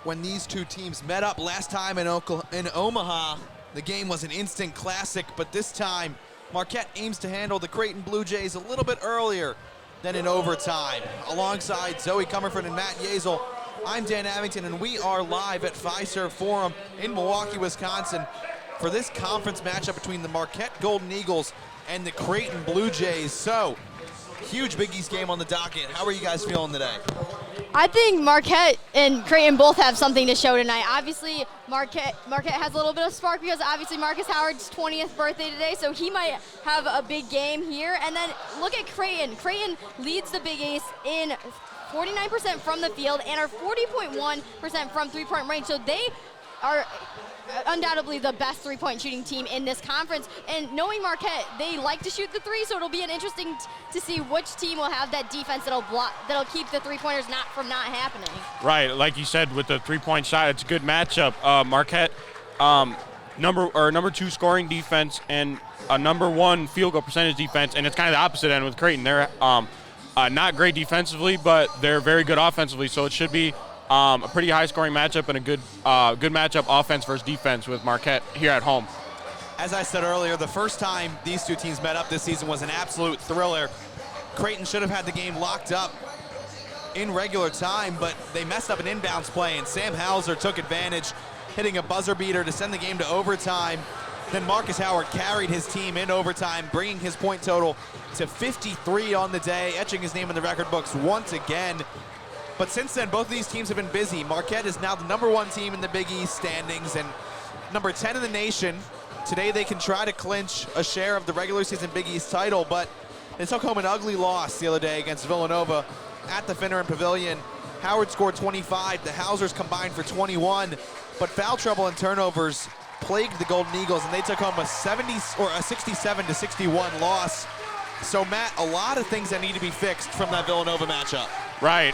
when these two teams met up last time in Omaha. The game was an instant classic, but this time Marquette aims to handle the Creighton Bluejays a little bit earlier than in overtime. Alongside Zoe Comerford and Matt Yeazel, I'm Dan Abington, and we are live at Fiserv Forum in Milwaukee, Wisconsin for this conference matchup between the Marquette Golden Eagles and the Creighton Bluejays. So, huge Big East game on the docket. How are you guys feeling today? I think Marquette and Creighton both have something to show tonight. Obviously, Marquette has a little bit of spark because obviously Marcus Howard's 20th birthday today, so he might have a big game here. And then look at Creighton. Creighton leads the Big East in 49% from the field and are 40.1% from three-point range. So they are undoubtedly the best three-point shooting team in this conference. And knowing Marquette, they like to shoot the three, so it'll be an interesting to see which team will have that defense that'll keep the three-pointers from not happening. Right, like you said, with the three-point shot, it's a good matchup. Marquette, number 2 scoring defense and a number 1 field goal percentage defense, and it's kind of the opposite end with Creighton. They're not great defensively, but they're very good offensively, so it should be a pretty high-scoring matchup and a good matchup offense versus defense with Marquette here at home. As I said earlier, the first time these two teams met up this season was an absolute thriller. Creighton should have had the game locked up in regular time, but they messed up an inbounds play, and Sam Hauser took advantage, hitting a buzzer beater to send the game to overtime. Then Marcus Howard carried his team in overtime, bringing his point total to 53 on the day, etching his name in the record books once again. But since then, both of these teams have been busy. Marquette is now the number 1 team in the Big East standings and number 10 in the nation. Today they can try to clinch a share of the regular season Big East title, but they took home an ugly loss the other day against Villanova at the Finneran Pavilion. Howard scored 25, the Hausers combined for 21, but foul trouble and turnovers plagued the Golden Eagles, and they took home a 67-61 loss. So Matt, a lot of things that need to be fixed from that Villanova matchup. Right,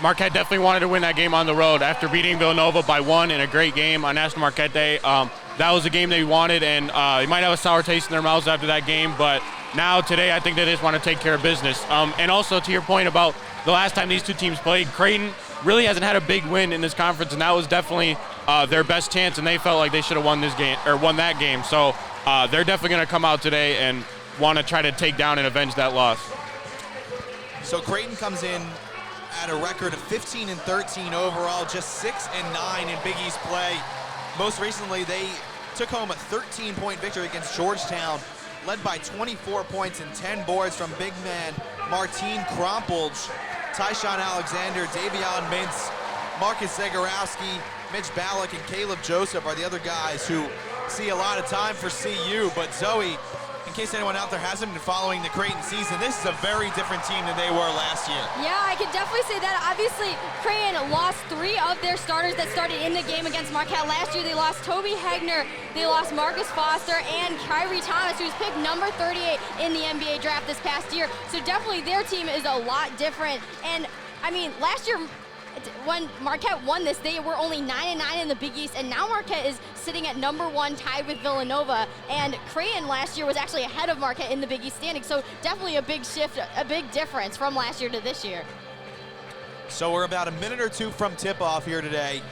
Marquette definitely wanted to win that game on the road after beating Villanova by 1 in a great game on National Marquette Day. That was the game they wanted, and they might have a sour taste in their mouths after that game, but now today I think they just want to take care of business. And also to your point about the last time these two teams played, Creighton really hasn't had a big win in this conference, and that was definitely their best chance, and they felt like they should have won this game or won that game. So they're definitely going to come out today and want to try to take down and avenge that loss. So Creighton comes in at a record of 15-13 overall, just 6-9 in Big East play. Most recently, they took home a 13-point victory against Georgetown, led by 24 points and 10 boards from big man Martin Krompolj, Tyshawn Alexander, Davion Mintz, Marcus Zagorowski, Mitch Ballack, and Caleb Joseph are the other guys who see a lot of time for CU. But Zoe, in case anyone out there hasn't been following the Creighton season, this is a very different team than they were last year. Yeah, I could definitely say that. Obviously, Creighton lost 3 of their starters that started in the game against Marquette last year. They lost Toby Hegner, they lost Marcus Foster, and Kyrie Thomas, who's picked number 38 in the NBA draft this past year. So definitely their team is a lot different. And I mean, last year, when Marquette won this, they were only 9-9 in the Big East, and now Marquette is sitting at number 1, tied with Villanova. And Creighton last year was actually ahead of Marquette in the Big East standing, so definitely a big shift, a big difference from last year to this year. So we're about a minute or 2 from tip-off here today.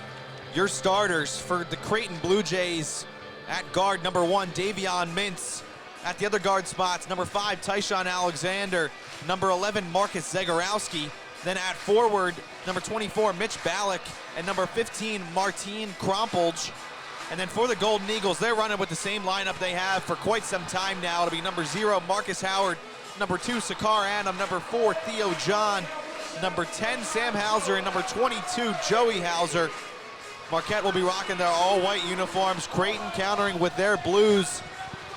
Your starters for the Creighton Bluejays: at guard, number 1, Davion Mintz. At the other guard spots, number 5, Tyshawn Alexander. Number 11, Marcus Zagorowski. Then at forward, number 24, Mitch Ballack, and number 15, Martin Krompolj. And then for the Golden Eagles, they're running with the same lineup they have for quite some time now. It'll be number 0, Marcus Howard, number 2, Sakar Annam, number 4, Theo John, number 10, Sam Hauser, and number 22, Joey Hauser. Marquette will be rocking their all-white uniforms, Creighton countering with their blues.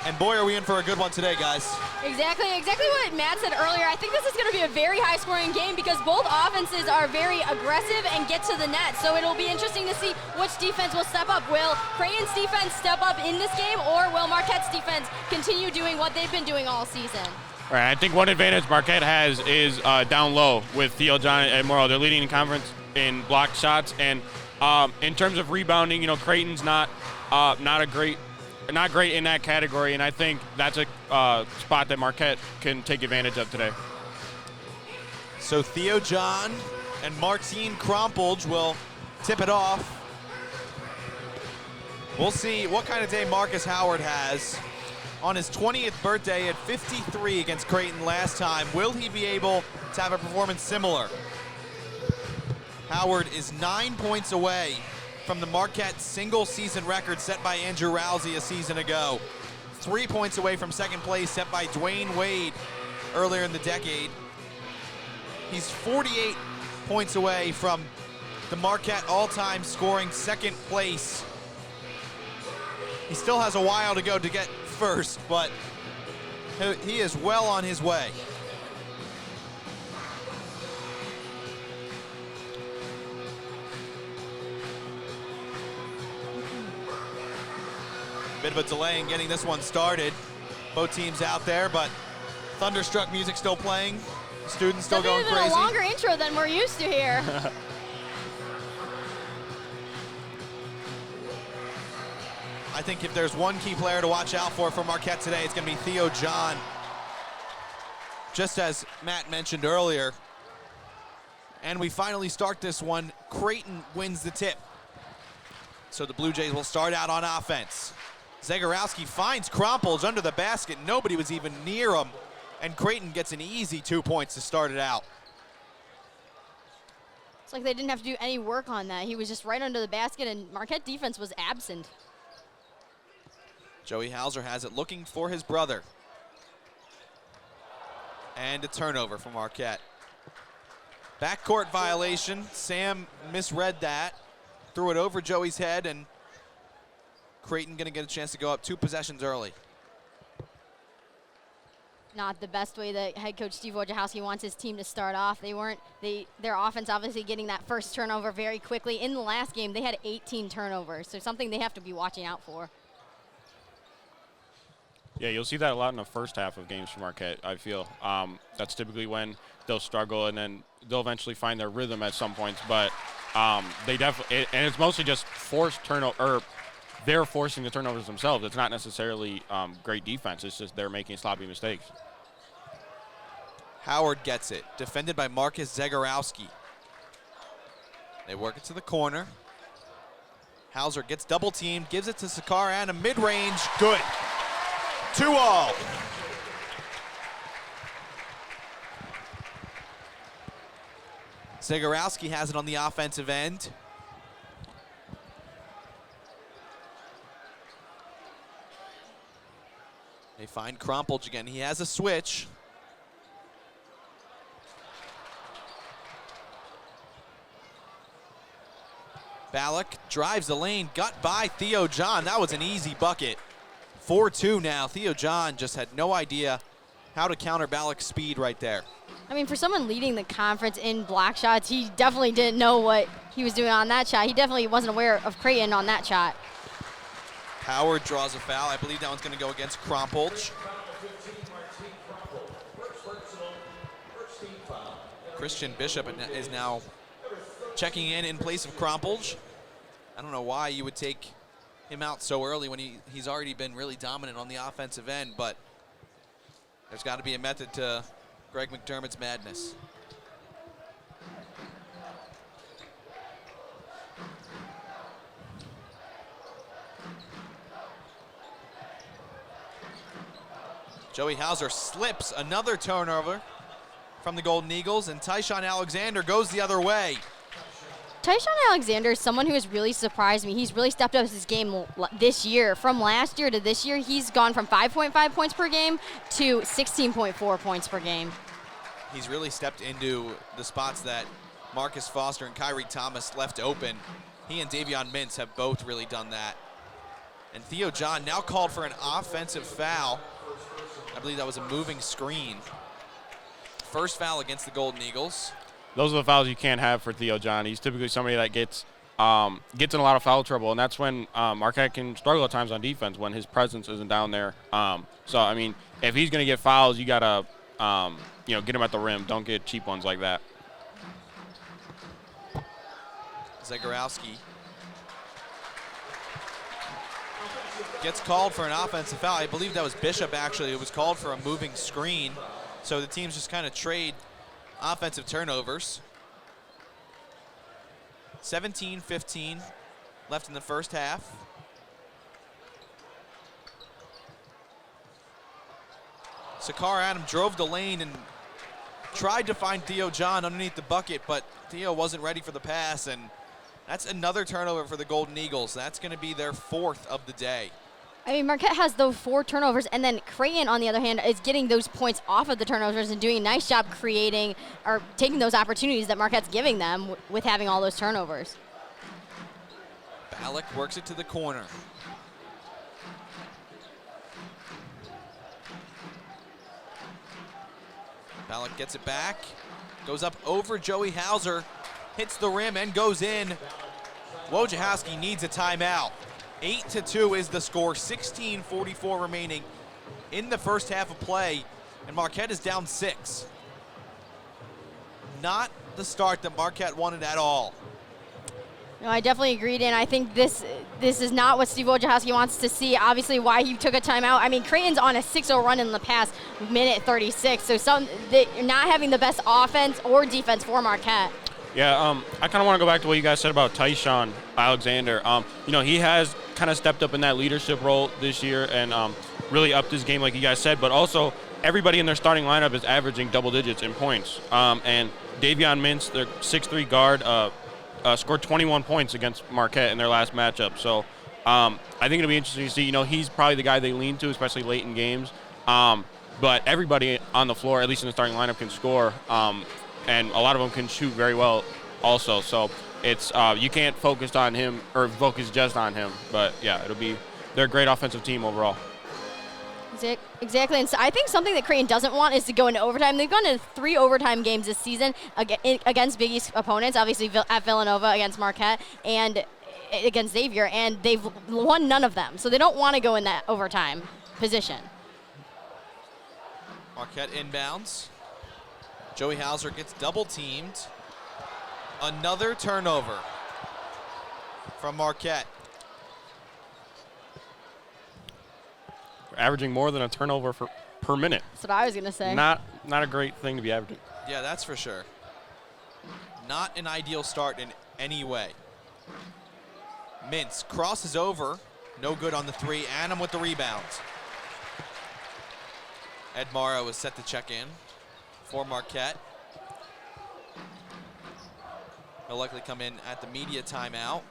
And boy, are we in for a good one today, guys. Exactly what Matt said earlier. I think this is going to be a very high-scoring game because both offenses are very aggressive and get to the net. So it'll be interesting to see which defense will step up. Will Creighton's defense step up in this game, or will Marquette's defense continue doing what they've been doing all season? Right, I think one advantage Marquette has is down low with Theo John and Morrow. They're leading the conference in blocked shots, and in terms of rebounding, Creighton's not great in that category, and I think that's a spot that Marquette can take advantage of today. So Theo John and Martin Krompolj will tip it off. We'll see what kind of day Marcus Howard has on his 20th birthday at 53 against Creighton last time. Will he be able to have a performance similar? Howard is 9 points away from the Marquette single season record set by Andrew Rousey a season ago. 3 points away from second place set by Dwayne Wade earlier in the decade. He's 48 points away from the Marquette all-time scoring second place. He still has a while to go to get first, but he is well on his way. Bit of a delay in getting this one started. Both teams out there, but thunderstruck music still playing. Students still going crazy. A longer intro than we're used to here. I think if there's one key player to watch out for Marquette today, it's going to be Theo John. Just as Matt mentioned earlier. And we finally start this one. Creighton wins the tip. So the Blue Jays will start out on offense. Zagorowski finds Krompolj under the basket. Nobody was even near him. And Creighton gets an easy 2 points to start it out. It's like they didn't have to do any work on that. He was just right under the basket, and Marquette defense was absent. Joey Hauser has it, looking for his brother. And a turnover for Marquette. Backcourt violation. Sam misread that. Threw it over Joey's head, and Creighton gonna get a chance to go up 2 possessions early. Not the best way that head coach Steve Wojciechowski wants his team to start off. Their offense obviously getting that first turnover very quickly. In the last game, they had 18 turnovers, so something they have to be watching out for. Yeah, you'll see that a lot in the first half of games for Marquette, I feel. That's typically when they'll struggle, and then they'll eventually find their rhythm at some points. But they definitely, and it's mostly just forced turnover, or they're forcing the turnovers themselves. It's not necessarily great defense. It's just they're making sloppy mistakes. Howard gets it, defended by Marcus Zagorowski. They work it to the corner. Hauser gets double teamed, gives it to Sakara, and a mid-range, good. 2-all. Zagorowski has it on the offensive end. They find Krompolj again. He has a switch. Ballack drives the lane, got by Theo John. That was an easy bucket. 4-2 now. Theo John just had no idea how to counter Ballack's speed right there. I mean, for someone leading the conference in block shots, he definitely didn't know what he was doing on that shot. He definitely wasn't aware of Creighton on that shot. Howard draws a foul. I believe that one's going to go against Krompolj. Christian Bishop is now checking in place of Krompolj. I don't know why you would take him out so early when he's already been really dominant on the offensive end, but there's got to be a method to Greg McDermott's madness. Joey Hauser slips, another turnover from the Golden Eagles, and Tyshawn Alexander goes the other way. Tyshawn Alexander is someone who has really surprised me. He's really stepped up his game this year. From last year to this year, he's gone from 5.5 points per game to 16.4 points per game. He's really stepped into the spots that Marcus Foster and Kyrie Thomas left open. He and Davion Mintz have both really done that. And Theo John now called for an offensive foul. I believe that was a moving screen. First foul against the Golden Eagles. Those are the fouls you can't have for Theo John. He's typically somebody that gets in a lot of foul trouble, and that's when Marquette can struggle at times on defense when his presence isn't down there. So, I mean, if he's going to get fouls, you got to, get him at the rim. Don't get cheap ones like that. Zagorowski gets called for an offensive foul. I believe that was Bishop, actually. It was called for a moving screen. So the teams just kind of trade offensive turnovers. 17-15 left in the first half. Sakar Adam drove the lane and tried to find Theo John underneath the bucket, but Theo wasn't ready for the pass, and that's another turnover for the Golden Eagles. That's going to be their 4th of the day. I mean, Marquette has those 4 turnovers, and then Creighton, on the other hand, is getting those points off of the turnovers and doing a nice job creating or taking those opportunities that Marquette's giving them with having all those turnovers. Ballack works it to the corner. Ballack gets it back, goes up over Joey Hauser, hits the rim and goes in. Wojciechowski needs a timeout. 8-2 is the score, 16:44 remaining in the first half of play, and Marquette is down 6. Not the start that Marquette wanted at all. No, I definitely agreed, and I think this is not what Steve Wojciechowski wants to see. Obviously, why he took a timeout. I mean, Creighton's on a 6-0 run in the past minute 36, so they're not having the best offense or defense for Marquette. Yeah, I kind of want to go back to what you guys said about Tyshawn Alexander. You know, he has kind of stepped up in that leadership role this year and really upped his game, like you guys said. But also, everybody in their starting lineup is averaging double digits in points. And Davion Mintz, their 6'3" guard, scored 21 points against Marquette in their last matchup. So I think it'll be interesting to see. You know, he's probably the guy they lean to, especially late in games. But everybody on the floor, at least in the starting lineup, can score. And a lot of them can shoot very well also. So it's you can't focus on him or focus just on him. But, yeah, they're a great offensive team overall. Exactly, and so I think something that Creighton doesn't want is to go into overtime. They've gone into 3 overtime games this season against Big East opponents, obviously at Villanova against Marquette and against Xavier, and they've won none of them. So they don't want to go in that overtime position. Marquette inbounds. Joey Hauser gets double teamed. Another turnover from Marquette. Averaging more than a turnover per minute. That's what I was going to say. Not a great thing to be averaging. Yeah, that's for sure. Not an ideal start in any way. Mintz crosses over. No good on the 3. Adam with the rebound. Ed Morrow is set to check in for Marquette. He'll likely come in at the media timeout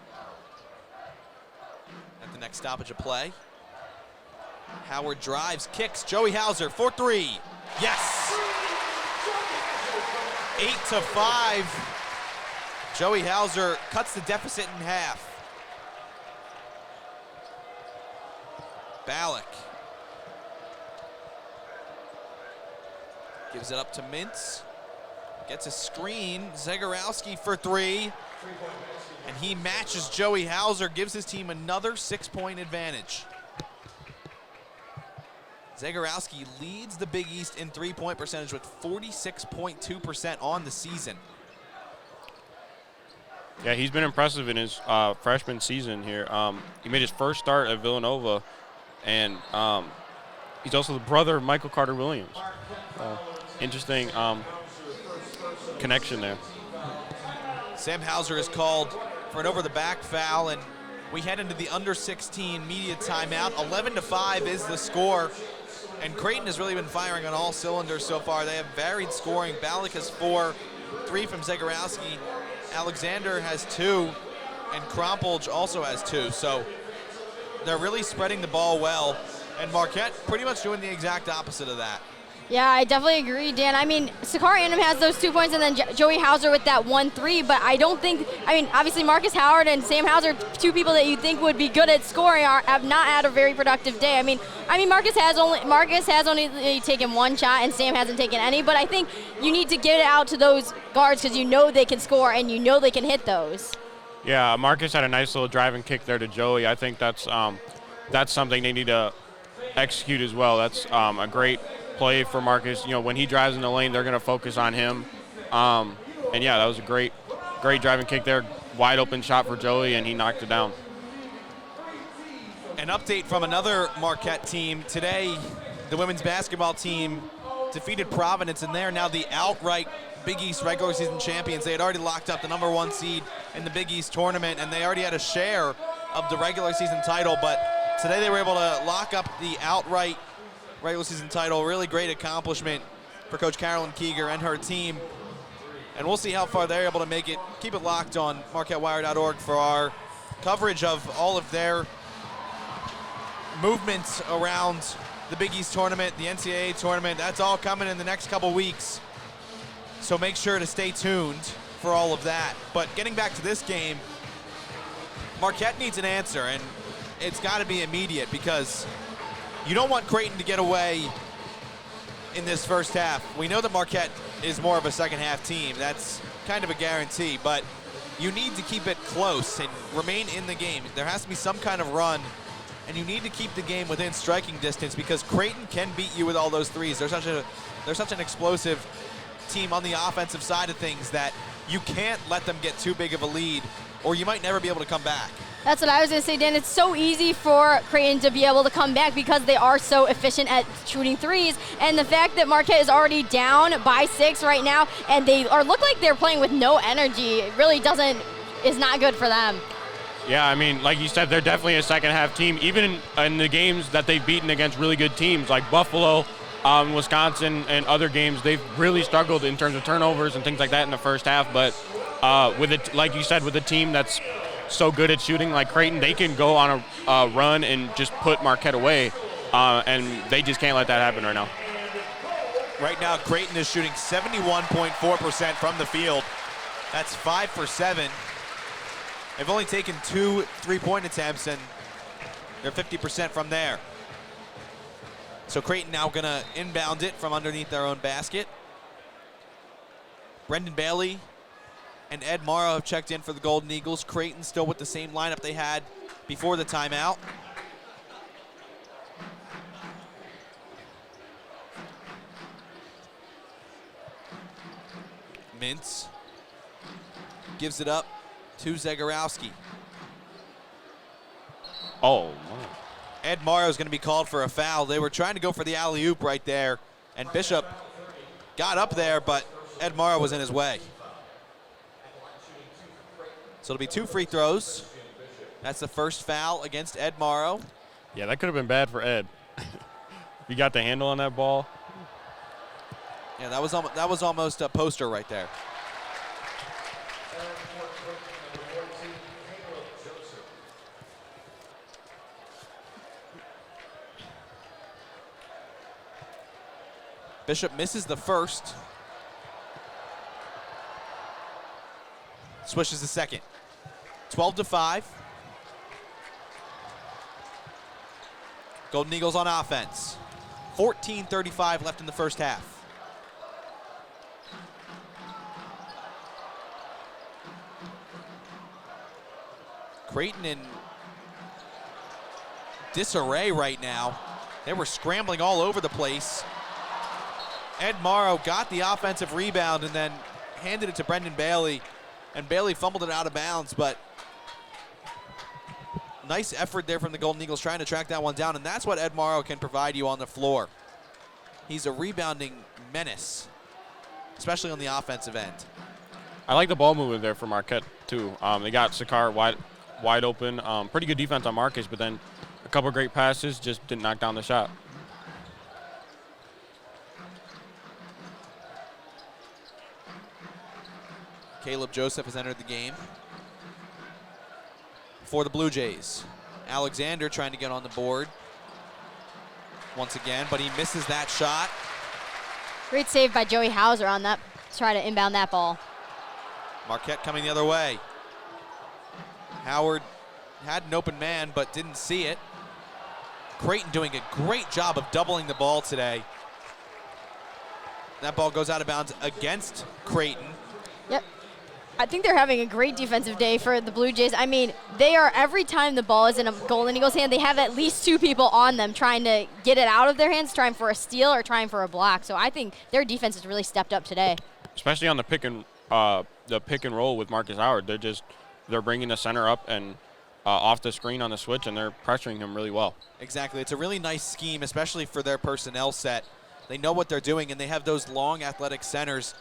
at the next stoppage of play. Howard drives, kicks, Joey Hauser for 3. Yes! 8-5. Joey Hauser cuts the deficit in half. Ballack gives it up to Mintz. Gets a screen, Zagorowski for 3. And he matches Joey Hauser, gives his team another 6-point advantage. Zagorowski leads the Big East in three-point percentage with 46.2% on the season. Yeah, he's been impressive in his freshman season here. He made his first start at Villanova, and he's also the brother of Michael Carter Williams. Interesting connection there. Sam Hauser is called for an over-the-back foul, and we head into the under-16 media timeout. 11-5 is the score. And Creighton has really been firing on all cylinders so far. They have varied scoring. Ballack has 4, 3 from Zagorowski. Alexander has 2, and Krompolj also has 2. So they're really spreading the ball well. And Marquette pretty much doing the exact opposite of that. Yeah, I definitely agree, Dan. I mean, Sakar Annam has those 2 points and then Joey Hauser with that 1-3, but I don't think, I mean, obviously Marcus Howard and Sam Hauser, 2 people that you think would be good at scoring, have not had a very productive day. I mean, Marcus has only taken 1 shot and Sam hasn't taken any, but I think you need to get it out to those guards because you know they can score and you know they can hit those. Yeah, Marcus had a nice little driving kick there to Joey. I think that's something they need to execute as well. That's a great play for Marcus. You know, when he drives in the lane, they're going to focus on him. And yeah, that was a great driving kick there. Wide open shot for Joey, and he knocked it down. An update from another Marquette team. Today, the women's basketball team defeated Providence, and they are now the outright Big East regular season champions. They had already locked up the #1 seed in the Big East tournament, and they already had a share of the regular season title, but today they were able to lock up the outright regular season title. Really great accomplishment for Coach Carolyn Keeger and her team. And we'll see how far they're able to make it. Keep it locked on MarquetteWire.org for our coverage of all of their movements around the Big East tournament, the NCAA tournament. That's all coming in the next couple weeks. So make sure to stay tuned for all of that. But getting back to this game, Marquette needs an answer, and it's got to be immediate, because you don't want Creighton to get away in this first half. We know that Marquette is more of a second half team. That's kind of a guarantee, but you need to keep it close and remain in the game. There has to be some kind of run, and you need to keep the game within striking distance, because Creighton can beat you with all those threes. They're such an explosive team on the offensive side of things that you can't let them get too big of a lead, or you might never be able to come back. That's what I was going to say, Dan. It's so easy for Creighton to be able to come back because they are so efficient at shooting threes. And the fact that Marquette is already down by 6 right now, and they look like they're playing with no energy, it really is not good for them. Yeah, I mean, like you said, they're definitely a second half team. Even in the games that they've beaten against really good teams like Buffalo, Wisconsin, and other games, they've really struggled in terms of turnovers and things like that in the first half. But with it, like you said, with a team that's so good at shooting like Creighton, they can go on a run and just put Marquette away, and they just can't let that happen right now. Right now, Creighton is shooting 71.4% from the field. That's 5 for 7. They've only taken 2 3-point attempts, and they're 50% from there. So Creighton now gonna inbound it from underneath their own basket. Brendan Bailey and Ed Morrow have checked in for the Golden Eagles. Creighton still with the same lineup they had before the timeout. Mintz gives it up to Zagorowski. Oh, Ed Morrow is going to be called for a foul. They were trying to go for the alley-oop right there, and Bishop got up there, but Ed Morrow was in his way. So it'll be 2 free throws. That's the first foul against Ed Morrow. yeah, that could have been bad for Ed. You got the handle on that ball. Yeah, that was almost a poster right there. Bishop misses the first. Swishes the second. 12-5. Golden Eagles on offense. 14:35 left in the first half. Creighton in disarray right now. They were scrambling all over the place. Ed Morrow got the offensive rebound and then handed it to Brendan Bailey, and Bailey fumbled it out of bounds, but nice effort there from the Golden Eagles trying to track that one down, and that's what Ed Morrow can provide you on the floor. He's a rebounding menace, especially on the offensive end. I like the ball movement there for Marquette, too. They got Sakar wide open. Pretty good defense on Marcus, but then a couple great passes, just didn't knock down the shot. Caleb Joseph has entered the game for the Blue Jays. Alexander trying to get on the board once again, but he misses that shot. Great save by Joey Hauser on that, to try to inbound that ball. Marquette coming the other way. Howard had an open man, but didn't see it. Creighton doing a great job of doubling the ball today. That ball goes out of bounds against Creighton. Yep. I think they're having a great defensive day for the Blue Jays. I mean, they are, every time the ball is in a Golden Eagles hand, they have at least 2 people on them trying to get it out of their hands, trying for a steal or trying for a block. So I think their defense has really stepped up today. Especially on the pick and roll with Marcus Howard. They're bringing the center up and off the screen on the switch, and they're pressuring him really well. Exactly. It's a really nice scheme, especially for their personnel set. They know what they're doing, and they have those long athletic centers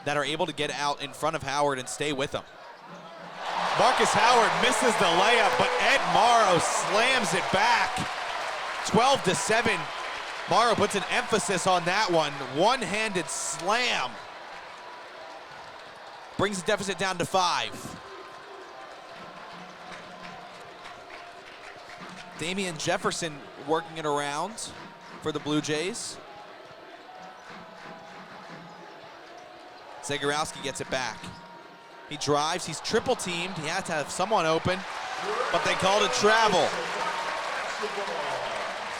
that are able to get out in front of Howard and stay with him. Marcus Howard misses the layup, but Ed Morrow slams it back. 12-7. Morrow puts an emphasis on that one. One-handed slam. Brings the deficit down to 5. Damian Jefferson working it around for the Blue Jays. Zagorowski gets it back. He drives, he's triple teamed. He has to have someone open, but they called it travel.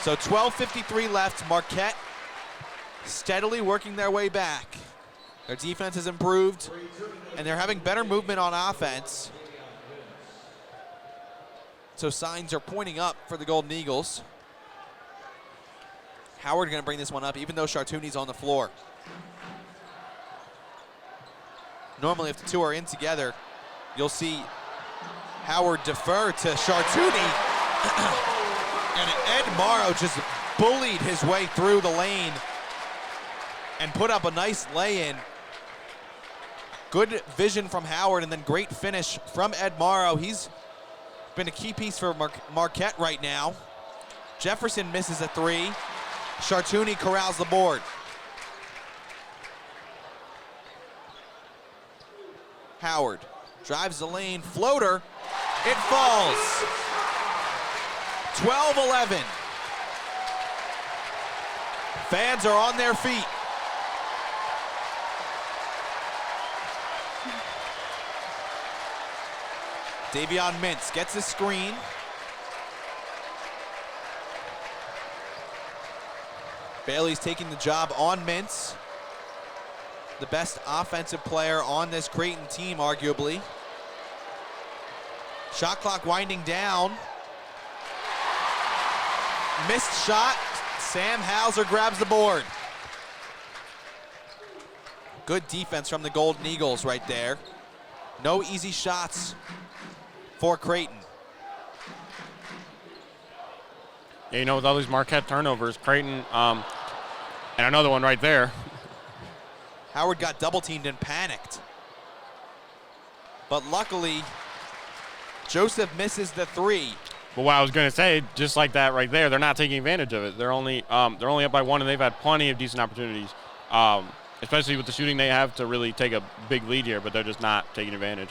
So 12:53 left. Marquette steadily working their way back. Their defense has improved, and they're having better movement on offense. So signs are pointing up for the Golden Eagles. Howard gonna bring this one up, even though Chartouni's on the floor. Normally, if the two are in together, you'll see Howard defer to Chartouni. And Ed Morrow just bullied his way through the lane and put up a nice lay-in. Good vision from Howard, and then great finish from Ed Morrow. He's been a key piece for Marquette right now. Jefferson misses a 3. Chartouni corrals the board. Howard drives the lane, floater, it falls. 12-11. Fans are on their feet. Davion Mintz gets a screen. Bailey's taking the job on Mintz. The best offensive player on this Creighton team, arguably. Shot clock winding down. Missed shot. Sam Hauser grabs the board. Good defense from the Golden Eagles right there. No easy shots for Creighton. Yeah, you know, with all these Marquette turnovers, Creighton, and another one right there. Howard got double teamed and panicked. But luckily, Joseph misses the 3. But what I was going to say, just like that right there, they're not taking advantage of it. They're only up by 1, and they've had plenty of decent opportunities, especially with the shooting they have to really take a big lead here, but they're just not taking advantage.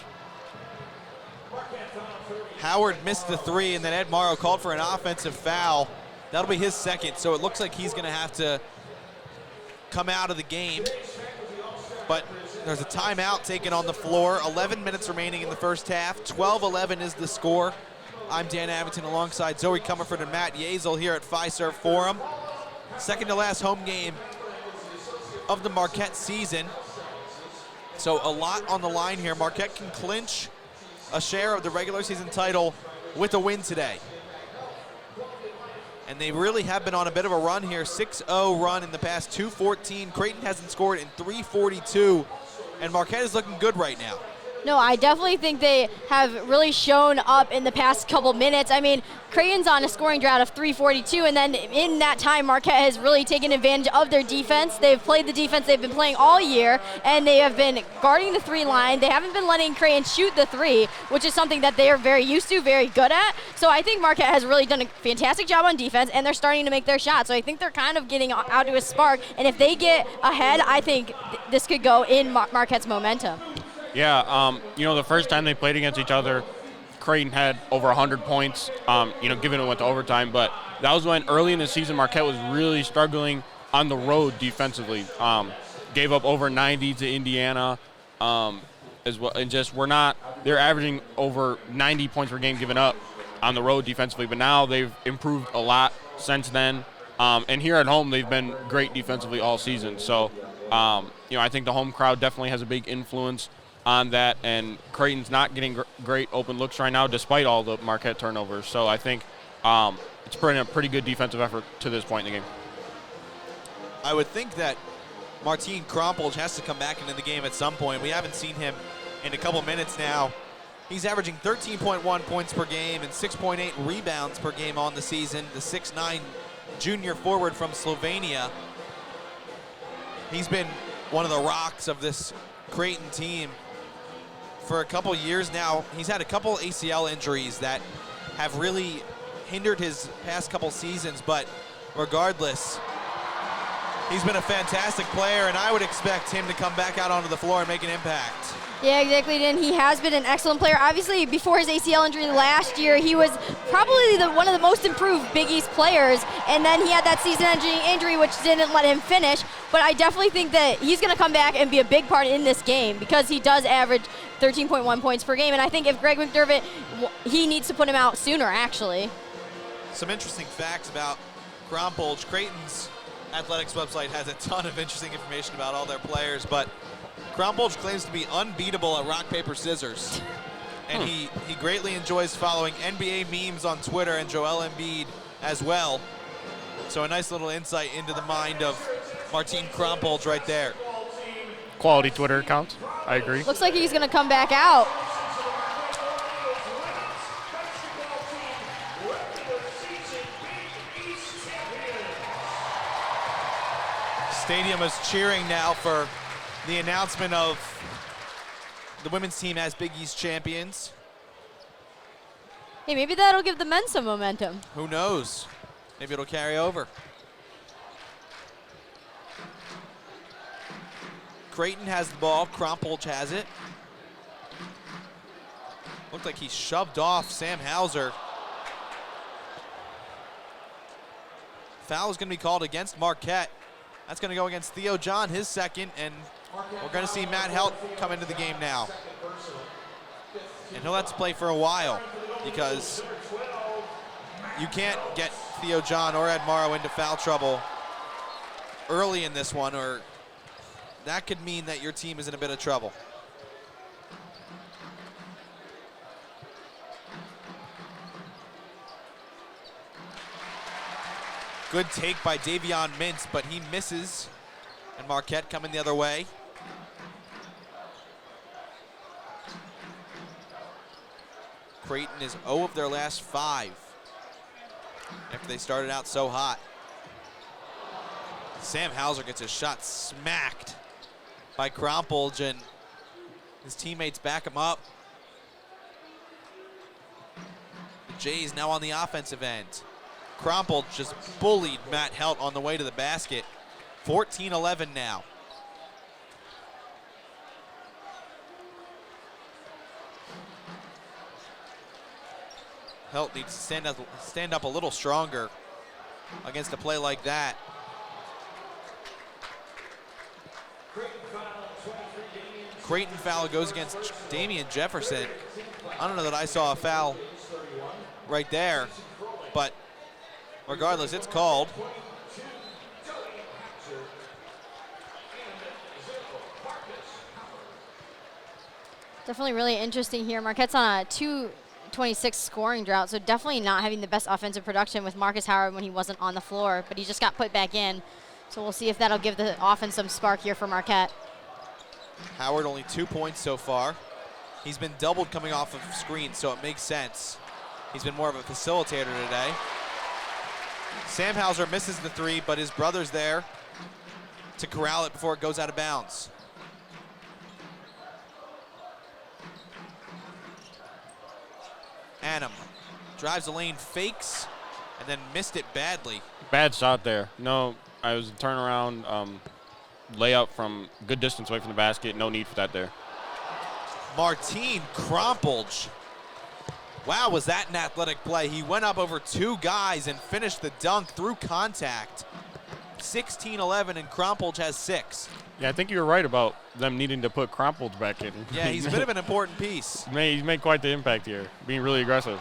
Howard missed the 3, and then Ed Morrow called for an offensive foul. That'll be his second, so it looks like he's going to have to come out of the game. But there's a timeout taken on the floor. 11 minutes remaining in the first half. 12-11 is the score. I'm Dan Abington alongside Zoe Comerford and Matt Yeazel here at Fiserv Forum. Second to last home game of the Marquette season. So a lot on the line here. Marquette can clinch a share of the regular season title with a win today. And they really have been on a bit of a run here. 6-0 run in the past 2:14. Creighton hasn't scored in 3:42, and Marquette is looking good right now. No, I definitely think they have really shown up in the past couple minutes. I mean, Creighton's on a scoring drought of 342, and then in that time, Marquette has really taken advantage of their defense. They've played the defense they've been playing all year, and they have been guarding the 3 line. They haven't been letting Creighton shoot the 3, which is something that they are very used to, very good at. So I think Marquette has really done a fantastic job on defense, and they're starting to make their shots. So I think they're kind of getting out to a spark, and if they get ahead, I think this could go in Marquette's momentum. Yeah, you know, the first time they played against each other, Creighton had over 100 points, you know, given it went to overtime. But that was when early in the season, Marquette was really struggling on the road defensively. Gave up over 90 to Indiana as well. And just they're averaging over 90 points per game given up on the road defensively. But now they've improved a lot since then. And here at home, they've been great defensively all season. So, you know, I think the home crowd definitely has a big influence on that, and Creighton's not getting great open looks right now despite all the Marquette turnovers. So I think it's a pretty good defensive effort to this point in the game. I would think that Martin Krompel has to come back into the game at some point. We haven't seen him in a couple minutes now. He's averaging 13.1 points per game and 6.8 rebounds per game on the season. The 6'9" junior forward from Slovenia. He's been one of the rocks of this Creighton team. for a couple years now. He's had a couple ACL injuries that have really hindered his past couple seasons, but regardless, he's been a fantastic player, and I would expect him to come back out onto the floor and make an impact. Yeah, exactly, and he has been an excellent player. Obviously, before his ACL injury last year, he was probably one of the most improved Big East players, and then he had that season-ending injury, which didn't let him finish. But I definitely think that he's going to come back and be a big part in this game because he does average 13.1 points per game, and I think if Greg McDermott, he needs to put him out sooner, actually. Some interesting facts about Grompolj. Creighton's athletics website has a ton of interesting information about all their players, but Grompolj claims to be unbeatable at rock, paper, scissors. And he greatly enjoys following NBA memes on Twitter and Joel Embiid as well. So a nice little insight into the mind of Martin Grompolj right there. Quality Twitter account. I agree. Looks like he's going to come back out. Stadium is cheering now for the announcement of the women's team as Big East champions. Hey, maybe that'll give the men some momentum. Who knows? Maybe it'll carry over. Creighton has the ball. Grompolj has it. Looked like he shoved off Sam Hauser. Foul is going to be called against Marquette. That's going to go against Theo John, his second, and we're going to see Matt Helt come into the game now. And he'll have to play for a while because you can't get Theo John or Ed Morrow into foul trouble early in this one, or that could mean that your team is in a bit of trouble. Good take by Davion Mintz, but he misses. And Marquette coming the other way. Creighton is 0 of their last 5 after they started out so hot. Sam Hauser gets his shot smacked by Grompolj, and his teammates back him up. The Jays now on the offensive end. Grompolj just bullied Matt Helt on the way to the basket. 14-11 now. Helt needs to stand up a little stronger against a play like that. Creighton foul goes against Damian Jefferson. I don't know that I saw a foul right there, but regardless, it's called. Definitely really interesting here. Marquette's on a 2:26 scoring drought, so definitely not having the best offensive production with Marcus Howard when he wasn't on the floor, but he just got put back in. So we'll see if that'll give the offense some spark here for Marquette. Howard only 2 points so far. He's been doubled coming off of screens, so it makes sense. He's been more of a facilitator today. Sam Hauser misses the 3, but his brother's there to corral it before it goes out of bounds. Annam drives the lane, fakes, and then missed it badly. Bad shot there. No, I was a turnaround layup from good distance away from the basket. No need for that there. Martin Grompolj. Wow, was that an athletic play? He went up over 2 guys and finished the dunk through contact. 16-11, and Grompolj has 6. Yeah, I think you were right about them needing to put Grompolj back in. Yeah, he's a bit of an important piece. He's made quite the impact here, being really aggressive.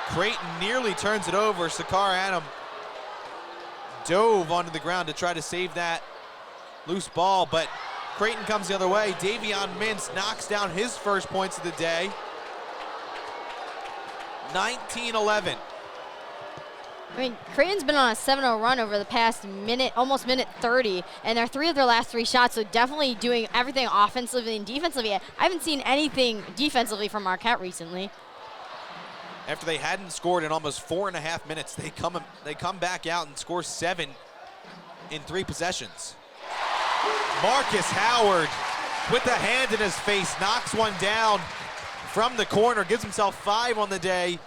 Creighton nearly turns it over. Sakar Annam dove onto the ground to try to save that loose ball, but Creighton comes the other way. Davion Mintz knocks down his first points of the day. 19-11. I mean, Creighton's been on a 7-0 run over the past minute, almost minute 30, and they're 3 of their last 3 shots, so definitely doing everything offensively and defensively. I haven't seen anything defensively from Marquette recently. After they hadn't scored in almost 4.5 minutes, they come back out and score 7 in 3 possessions. Marcus Howard with the hand in his face, knocks one down from the corner, gives himself 5 on the day.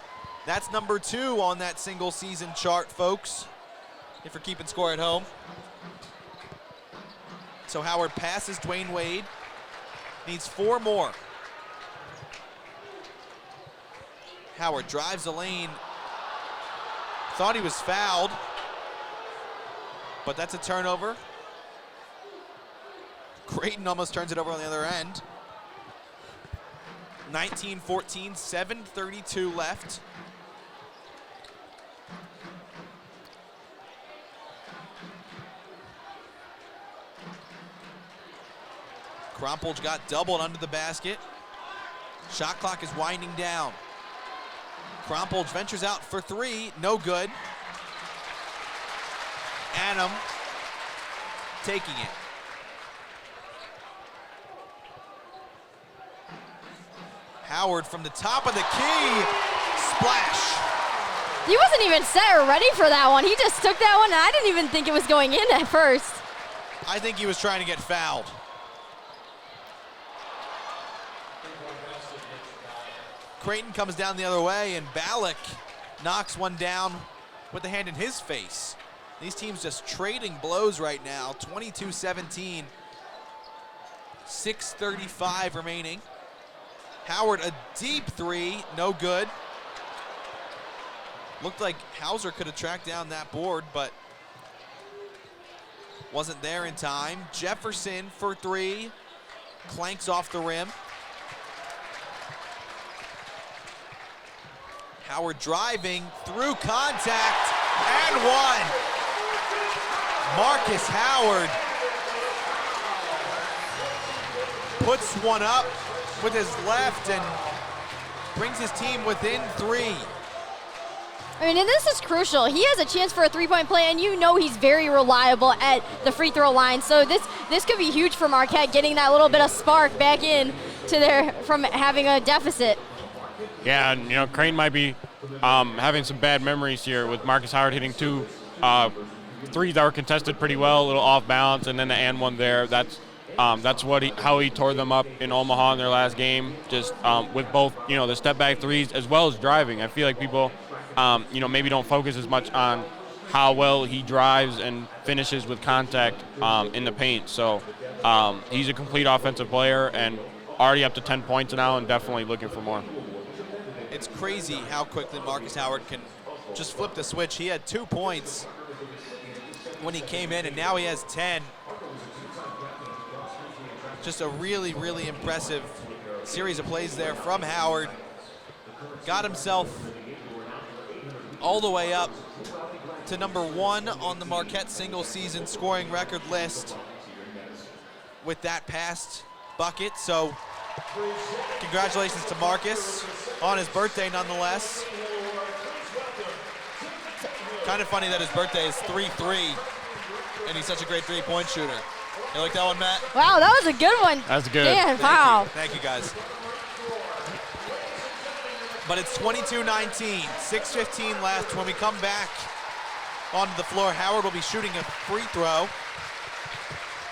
That's number 2 on that single season chart, folks, if you're keeping score at home. So Howard passes Dwayne Wade, needs 4 more. Howard drives the lane, thought he was fouled, but that's a turnover. Creighton almost turns it over on the other end. 19-14, 7:32 left. Krompolj got doubled under the basket. Shot clock is winding down. Krompolj ventures out for 3, no good. Annam taking it. Howard from the top of the key, splash. He wasn't even set or ready for that one. He just took that one, and I didn't even think it was going in at first. I think he was trying to get fouled. Creighton comes down the other way, and Ballack knocks one down with the hand in his face. These teams just trading blows right now. 22-17, 6:35 remaining. Howard, a deep 3, no good. Looked like Hauser could have tracked down that board, but wasn't there in time. Jefferson for 3, clanks off the rim. Howard driving through contact and 1. Marcus Howard puts one up with his left and brings his team within 3. I mean, and this is crucial. He has a chance for a 3-point play, and you know he's very reliable at the free throw line. So this could be huge for Marquette, getting that little bit of spark back in to their from having a deficit. Yeah, and Creighton might be having some bad memories here with Marcus Howard hitting 2 threes that were contested pretty well, a little off balance, and then the and one there. That's how he tore them up in Omaha in their last game, just with both the step back threes as well as driving. I feel like people maybe don't focus as much on how well he drives and finishes with contact in the paint. So he's a complete offensive player and already up to 10 points now and definitely looking for more. It's crazy how quickly Marcus Howard can just flip the switch. He had 2 points when he came in, and now he has 10. Just a really, really impressive series of plays there from Howard. Got himself all the way up to number 1 on the Marquette single season scoring record list with that past bucket. So congratulations to Marcus on his birthday nonetheless. Kind of funny that his birthday is 3-3 and he's such a great 3-point shooter. You like that one, Matt? Wow, that was a good one. That's good. Dan, wow. Thank you, guys. But it's 22-19, 6:15 left. When we come back onto the floor, Howard will be shooting a free throw.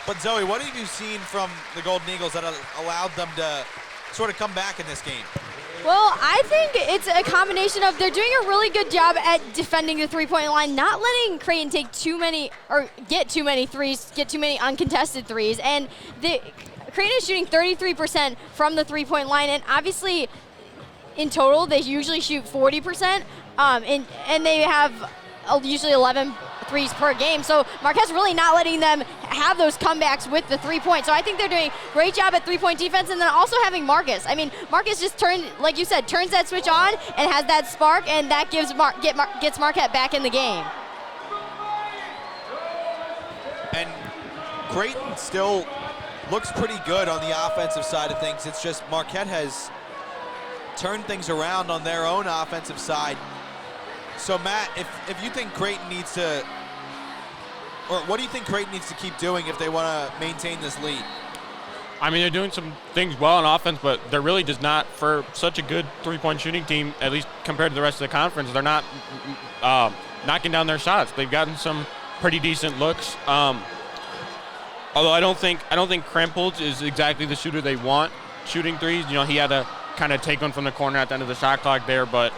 But Zoe, what have you seen from the Golden Eagles that allowed them to sort of come back in this game? Well, I think it's a combination of they're doing a really good job at defending the 3-point line, not letting Creighton take too many or get too many threes, get too many uncontested threes. And Creighton is shooting 33% from the 3-point line, and obviously in total they usually shoot 40%, and they have usually 11 threes per game. So Marquette's really not letting them have those comebacks with the 3-point. So I think they're doing a great job at 3-point defense, and then also having Marcus. I mean, Marcus just like you said, turns that switch on and has that spark, and that gives gets Marquette back in the game. And Creighton still looks pretty good on the offensive side of things. It's just Marquette has turned things around on their own offensive side. So Matt, if you think Creighton needs to, or what do you think Creighton needs to keep doing if they want to maintain this lead? I mean, they're doing some things well on offense, but they're really just not, for such a good 3-point shooting team, at least compared to the rest of the conference, they're not knocking down their shots. They've gotten some pretty decent looks. Although I don't think Krempels is exactly the shooter they want shooting threes. You know, he had to kind of take one from the corner at the end of the shot clock there. But,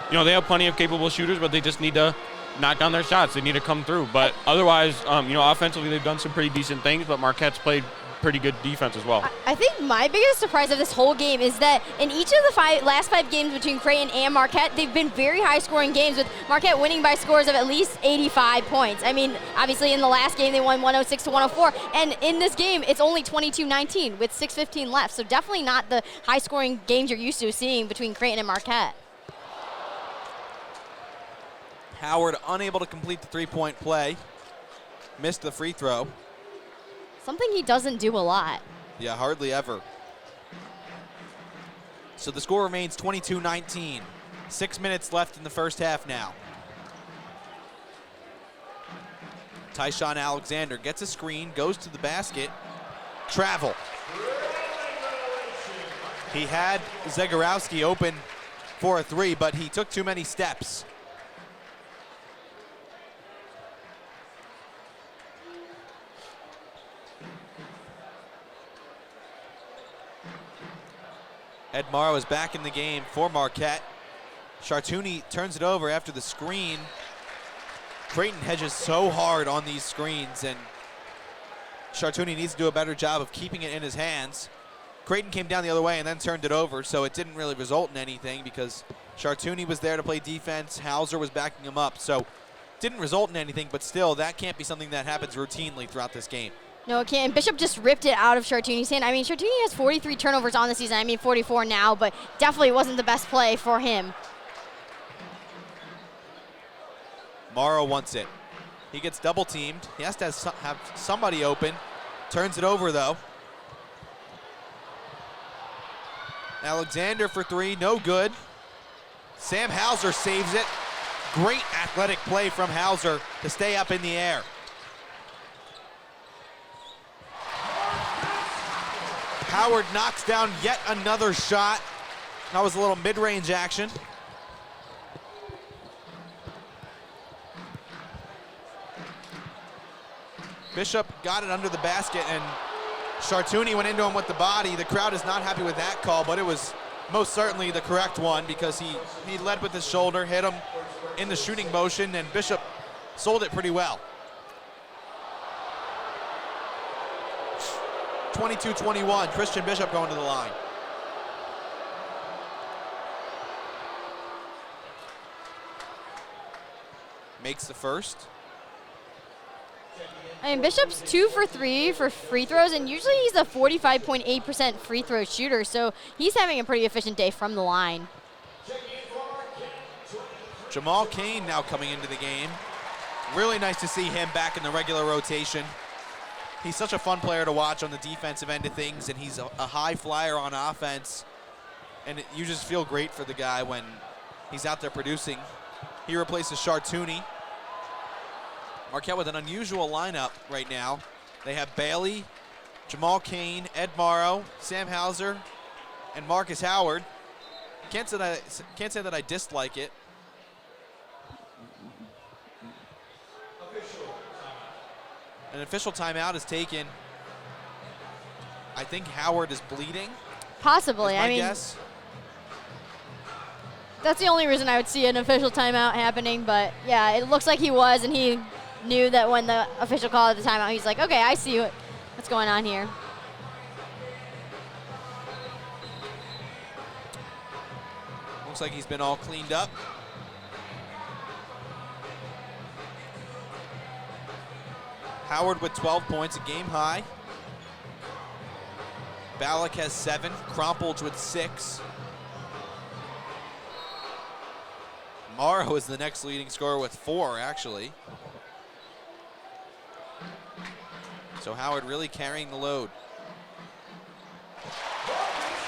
you know, they have plenty of capable shooters, but they just need to knock down their shots. They need to come through. But otherwise, you know, offensively they've done some pretty decent things, but Marquette's played pretty good defense as well. I think my biggest surprise of this whole game is that in each of the last 5 games between Creighton and Marquette, they've been very high-scoring games, with Marquette winning by scores of at least 85 points. I mean, obviously in the last game they won 106-104, and in this game it's only 22-19 with 6:15 left. So definitely not the high-scoring games you're used to seeing between Creighton and Marquette. Howard unable to complete the three-point play. Missed the free throw. Something he doesn't do a lot. Yeah, hardly ever. So the score remains 22-19. 6 minutes left in the first half now. Tyshawn Alexander gets a screen, goes to the basket. Travel. He had Zegarowski open for a three, but he took too many steps. Ed Morrow is back in the game for Marquette. Chartouni turns it over after the screen. Creighton hedges so hard on these screens, and Chartouni needs to do a better job of keeping it in his hands. Creighton came down the other way and then turned it over, so it didn't really result in anything because Chartouni was there to play defense. Hauser was backing him up, so didn't result in anything, but still, that can't be something that happens routinely throughout this game. No, it can't. Bishop just ripped it out of Chartouni's hand. I mean, Chartouni has 43 turnovers on the season. I mean, 44 now, but definitely wasn't the best play for him. Morrow wants it. He gets double teamed. He has to have somebody open. Turns it over though. Alexander for three, no good. Sam Hauser saves it. Great athletic play from Hauser to stay up in the air. Howard knocks down yet another shot. That was a little mid-range action. Bishop got it under the basket, and Chartouni went into him with the body. The crowd is not happy with that call, but it was most certainly the correct one because he led with his shoulder, hit him in the shooting motion, and Bishop sold it pretty well. 22-21, Christian Bishop going to the line. Makes the first. I mean, Bishop's 2 for 3 for free throws, and usually he's a 45.8% free throw shooter, so he's having a pretty efficient day from the line. Jamal Kane now coming into the game. Really nice to see him back in the regular rotation. He's such a fun player to watch on the defensive end of things, and he's a high flyer on offense. And you just feel great for the guy when he's out there producing. He replaces Chartouni. Marquette with an unusual lineup right now. They have Bailey, Jamal Kane, Ed Morrow, Sam Hauser, and Marcus Howard. Can't say that I dislike it. An official timeout is taken. I think Howard is bleeding. Possibly. I mean, guess. That's the only reason I would see an official timeout happening, but yeah, it looks like he was, and he knew that when the official called the timeout, he's like, okay, I see what's going on here. Looks like he's been all cleaned up. Howard with 12 points, a game high. Ballack has 7, Krompolj with 6. Morrow is the next leading scorer with 4, actually. So Howard really carrying the load.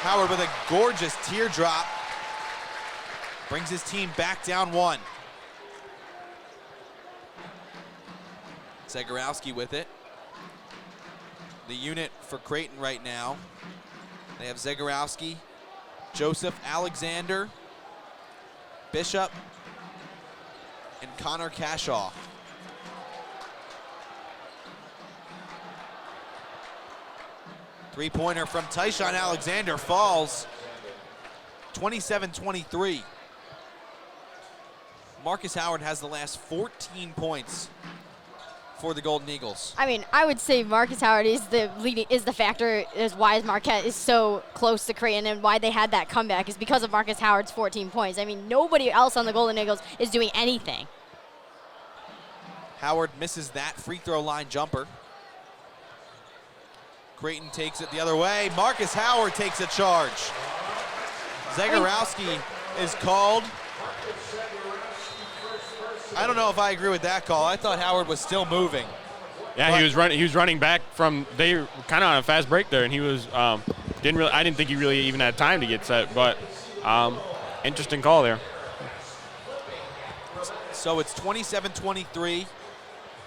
Howard with a gorgeous teardrop. Brings his team back down 1. Zegarowski with it. The unit for Creighton right now. They have Zegarowski, Joseph Alexander, Bishop, and Connor Cashaw. Three-pointer from Tyshawn Alexander falls. 27-23. Marcus Howard has the last 14 points for the Golden Eagles. I mean, I would say Marcus Howard is the factor as why Marquette is so close to Creighton and why they had that comeback is because of Marcus Howard's 14 points. I mean, nobody else on the Golden Eagles is doing anything. Howard misses that free throw line jumper. Creighton takes it the other way. Marcus Howard takes a charge. Zagorowski is called. I don't know if I agree with that call. I thought Howard was still moving. Yeah, he was running back from. They were kind of on a fast break there, and he was I didn't think he really even had time to get set, but interesting call there. So it's 27-23.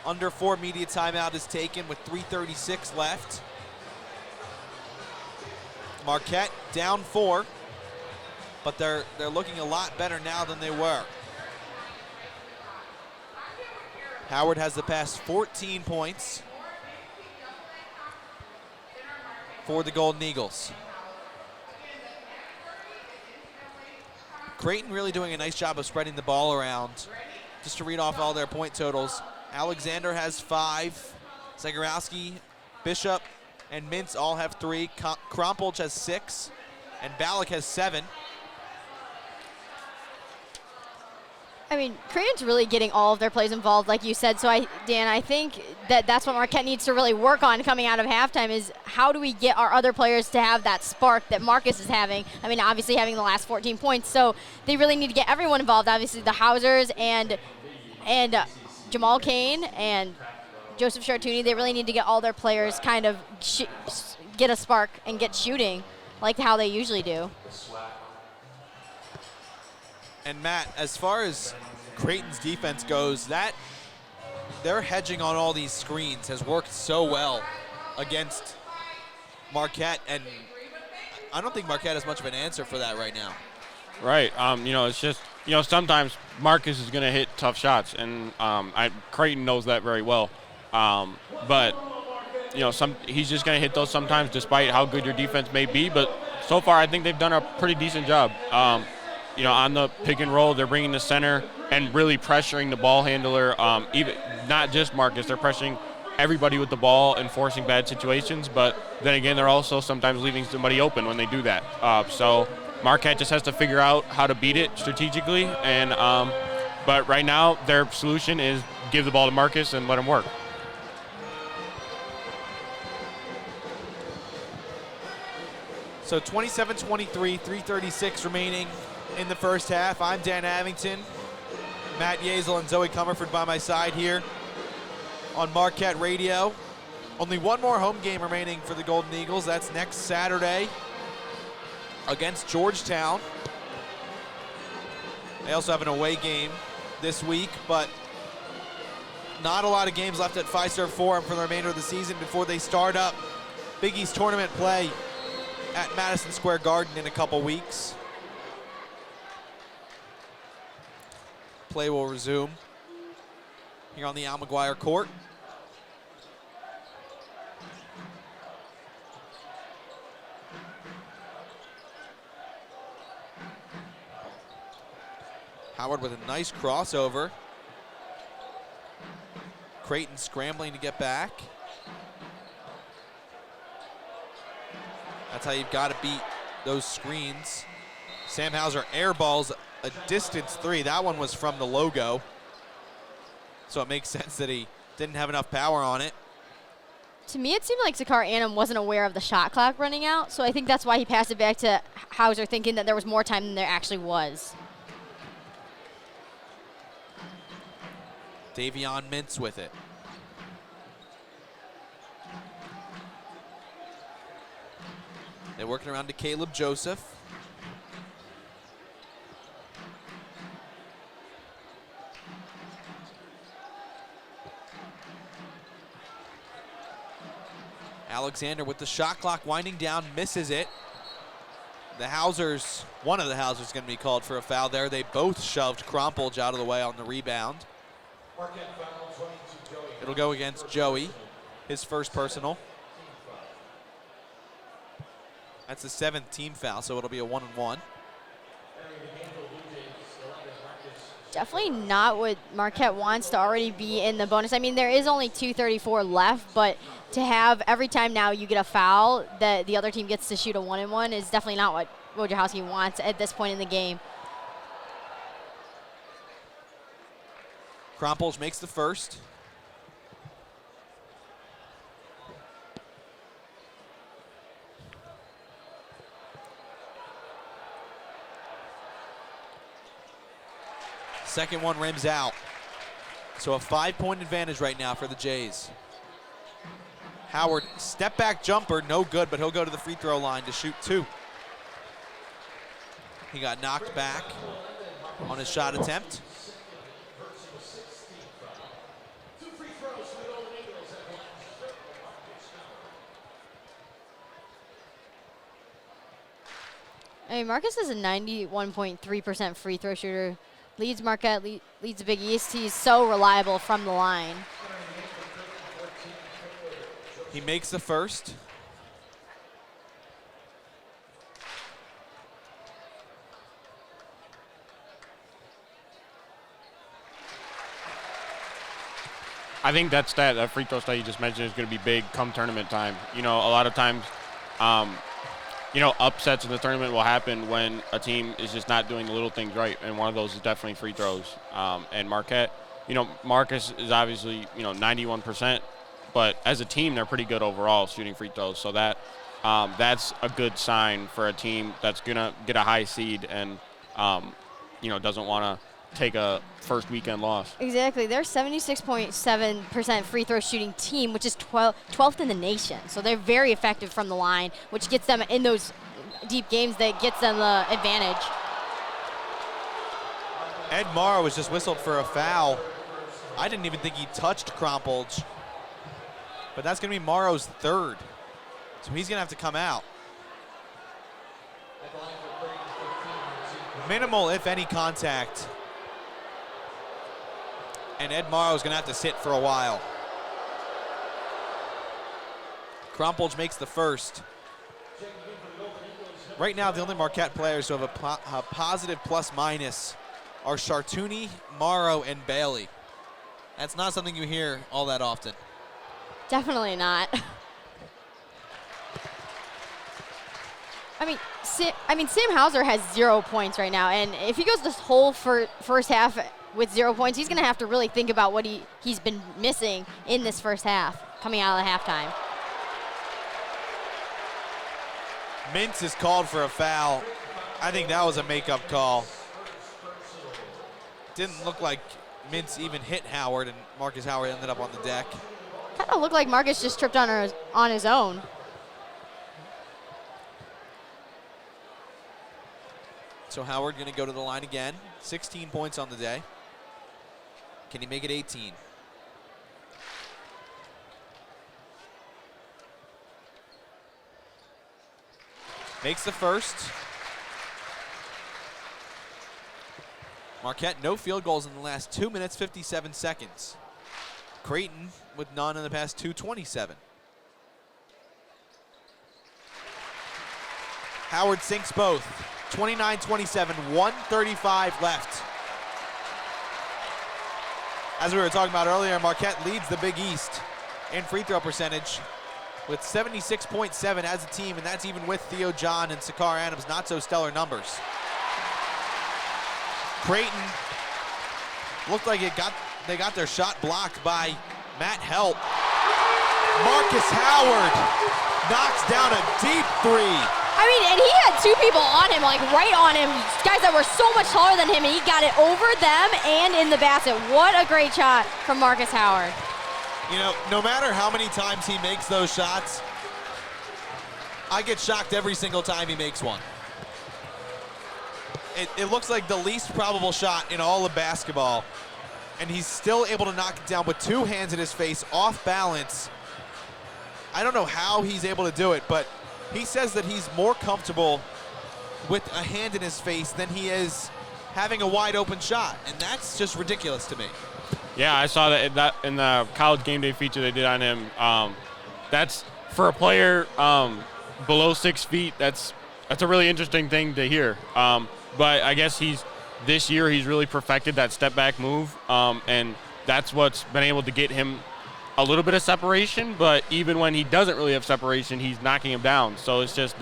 Under 4 media timeout is taken with 3:36 left. Marquette down 4, but they're looking a lot better now than they were. Howard has the past 14 points for the Golden Eagles. Creighton really doing a nice job of spreading the ball around. Just to read off all their point totals, Alexander has 5, Zagorowski, Bishop, and Mintz all have 3. Krompolch has 6, and Ballack has 7. I mean, Creighton's really getting all of their plays involved, like you said. So, Dan, I think that's what Marquette needs to really work on coming out of halftime is how do we get our other players to have that spark that Marcus is having. I mean, obviously having the last 14 points. So they really need to get everyone involved. Obviously, the Hausers and Jamal Kane and Joseph Chartouni, they really need to get all their players kind of get a spark and get shooting like how they usually do. And Matt, as far as Creighton's defense goes, their hedging on all these screens has worked so well against Marquette, and I don't think Marquette has much of an answer for that right now. Right. It's just, sometimes Marcus is going to hit tough shots, and Creighton knows that very well. But he's just going to hit those sometimes despite how good your defense may be. But so far, I think they've done a pretty decent job. On the pick and roll, they're bringing the center and really pressuring the ball handler. Even not just Marcus, they're pressuring everybody with the ball and forcing bad situations. But then again, they're also sometimes leaving somebody open when they do that. So Marquette just has to figure out how to beat it strategically. And but right now, their solution is give the ball to Marcus and let him work. So 27-23, 3:36 remaining in the first half. I'm Dan Avington, Matt Yeazel and Zoe Comerford by my side here on Marquette Radio. Only one more home game remaining for the Golden Eagles. That's next Saturday against Georgetown. They also have an away game this week, but not a lot of games left at Fiserv Forum for the remainder of the season before they start up Big East tournament play at Madison Square Garden in a couple weeks. Play will resume here on the Al McGuire court. Howard with a nice crossover. Creighton scrambling to get back. That's how you've got to beat those screens. Sam Hauser airballs a distance 3. That one was from the logo. So it makes sense that he didn't have enough power on it. To me, it seemed like Sakar Annam wasn't aware of the shot clock running out, so I think that's why he passed it back to Hauser, thinking that there was more time than there actually was. Davion Mintz with it. They're working around to Caleb Joseph. Alexander with the shot clock winding down, misses it. The Hausers, one of the Hausers is going to be called for a foul there. They both shoved Krompolch out of the way on the rebound. It'll go against Joey, his first personal. That's the 7th team foul, so it'll be a 1-and-1. Definitely not what Marquette wants to already be in the bonus. I mean, there is only 2:34 left, but to have every time now you get a foul that the other team gets to shoot a 1-and-1 is definitely not what Wojciechowski wants at this point in the game. Krompolj makes the first. Second one rims out. So a 5-point advantage right now for the Jays. Howard, step back jumper, no good, but he'll go to the free throw line to shoot 2. He got knocked back on his shot attempt. I mean, Marcus is a 91.3% free throw shooter. Leads Marquette, leads the Big East. He's so reliable from the line. He makes the first. I think that free throw stat you just mentioned is going to be big come tournament time. You know, a lot of times, upsets in the tournament will happen when a team is just not doing the little things right, and one of those is definitely free throws. And Marquette, Marcus is obviously, 91%, but as a team, they're pretty good overall shooting free throws. So that's a good sign for a team that's going to get a high seed and, doesn't want to take a first weekend loss. Exactly. They're 76.7% free throw shooting team, which is 12th in the nation. So they're very effective from the line, which gets them in those deep games that gets them the advantage. Ed Morrow was just whistled for a foul. I didn't even think he touched Krompolj. But that's going to be Morrow's 3rd. So he's going to have to come out. Minimal, if any, contact. And Ed Morrow's going to have to sit for a while. Krompolj makes the first. Right now, the only Marquette players who have a positive plus-minus are Chartouni, Morrow, and Bailey. That's not something you hear all that often. Definitely not. Sam Hauser has 0 points right now, and if he goes this whole first half with 0 points, he's going to have to really think about what he's been missing in this first half, coming out of the halftime. Mintz is called for a foul. I think that was a makeup call. Didn't look like Mintz even hit Howard, and Marcus Howard ended up on the deck. Kind of looked like Marcus just tripped on his own. So Howard going to go to the line again. 16 points on the day. Can he make it 18? Makes the first. Marquette, no field goals in the last 2 minutes, 57 seconds. Creighton with none in the past 2:27. Howard sinks both. 29-27, 1:35 left. As we were talking about earlier, Marquette leads the Big East in free throw percentage with 76.7 as a team, and that's even with Theo John and Sakar Adams, not so stellar numbers. Creighton looked like they got their shot blocked by Matt Helt. Marcus Howard knocks down a deep 3. And he had 2 people on him, like right on him, guys that were so much taller than him, and he got it over them and in the basket. What a great shot from Marcus Howard. No matter how many times he makes those shots, I get shocked every single time he makes one. It looks like the least probable shot in all of basketball, and he's still able to knock it down with 2 hands in his face, off balance. I don't know how he's able to do it, but he says that he's more comfortable with a hand in his face than he is having a wide open shot, and that's just ridiculous to me. Yeah, I saw that in the college game day feature they did on him. That's for a player below 6 feet, that's a really interesting thing to hear. But I guess this year he's really perfected that step back move, and that's what's been able to get him a little bit of separation. But even when he doesn't really have separation, he's knocking him down. So it's just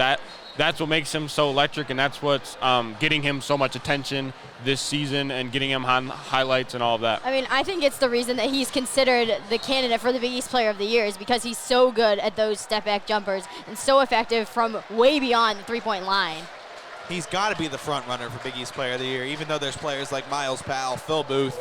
that's what makes him so electric, and that's what's getting him so much attention this season and getting him on highlights and all of that. I mean, I think it's the reason that he's considered the candidate for the Big East Player of the Year is because he's so good at those step-back jumpers and so effective from way beyond the three-point line. He's got to be the front runner for Big East Player of the Year, even though there's players like Miles Powell, Phil Booth,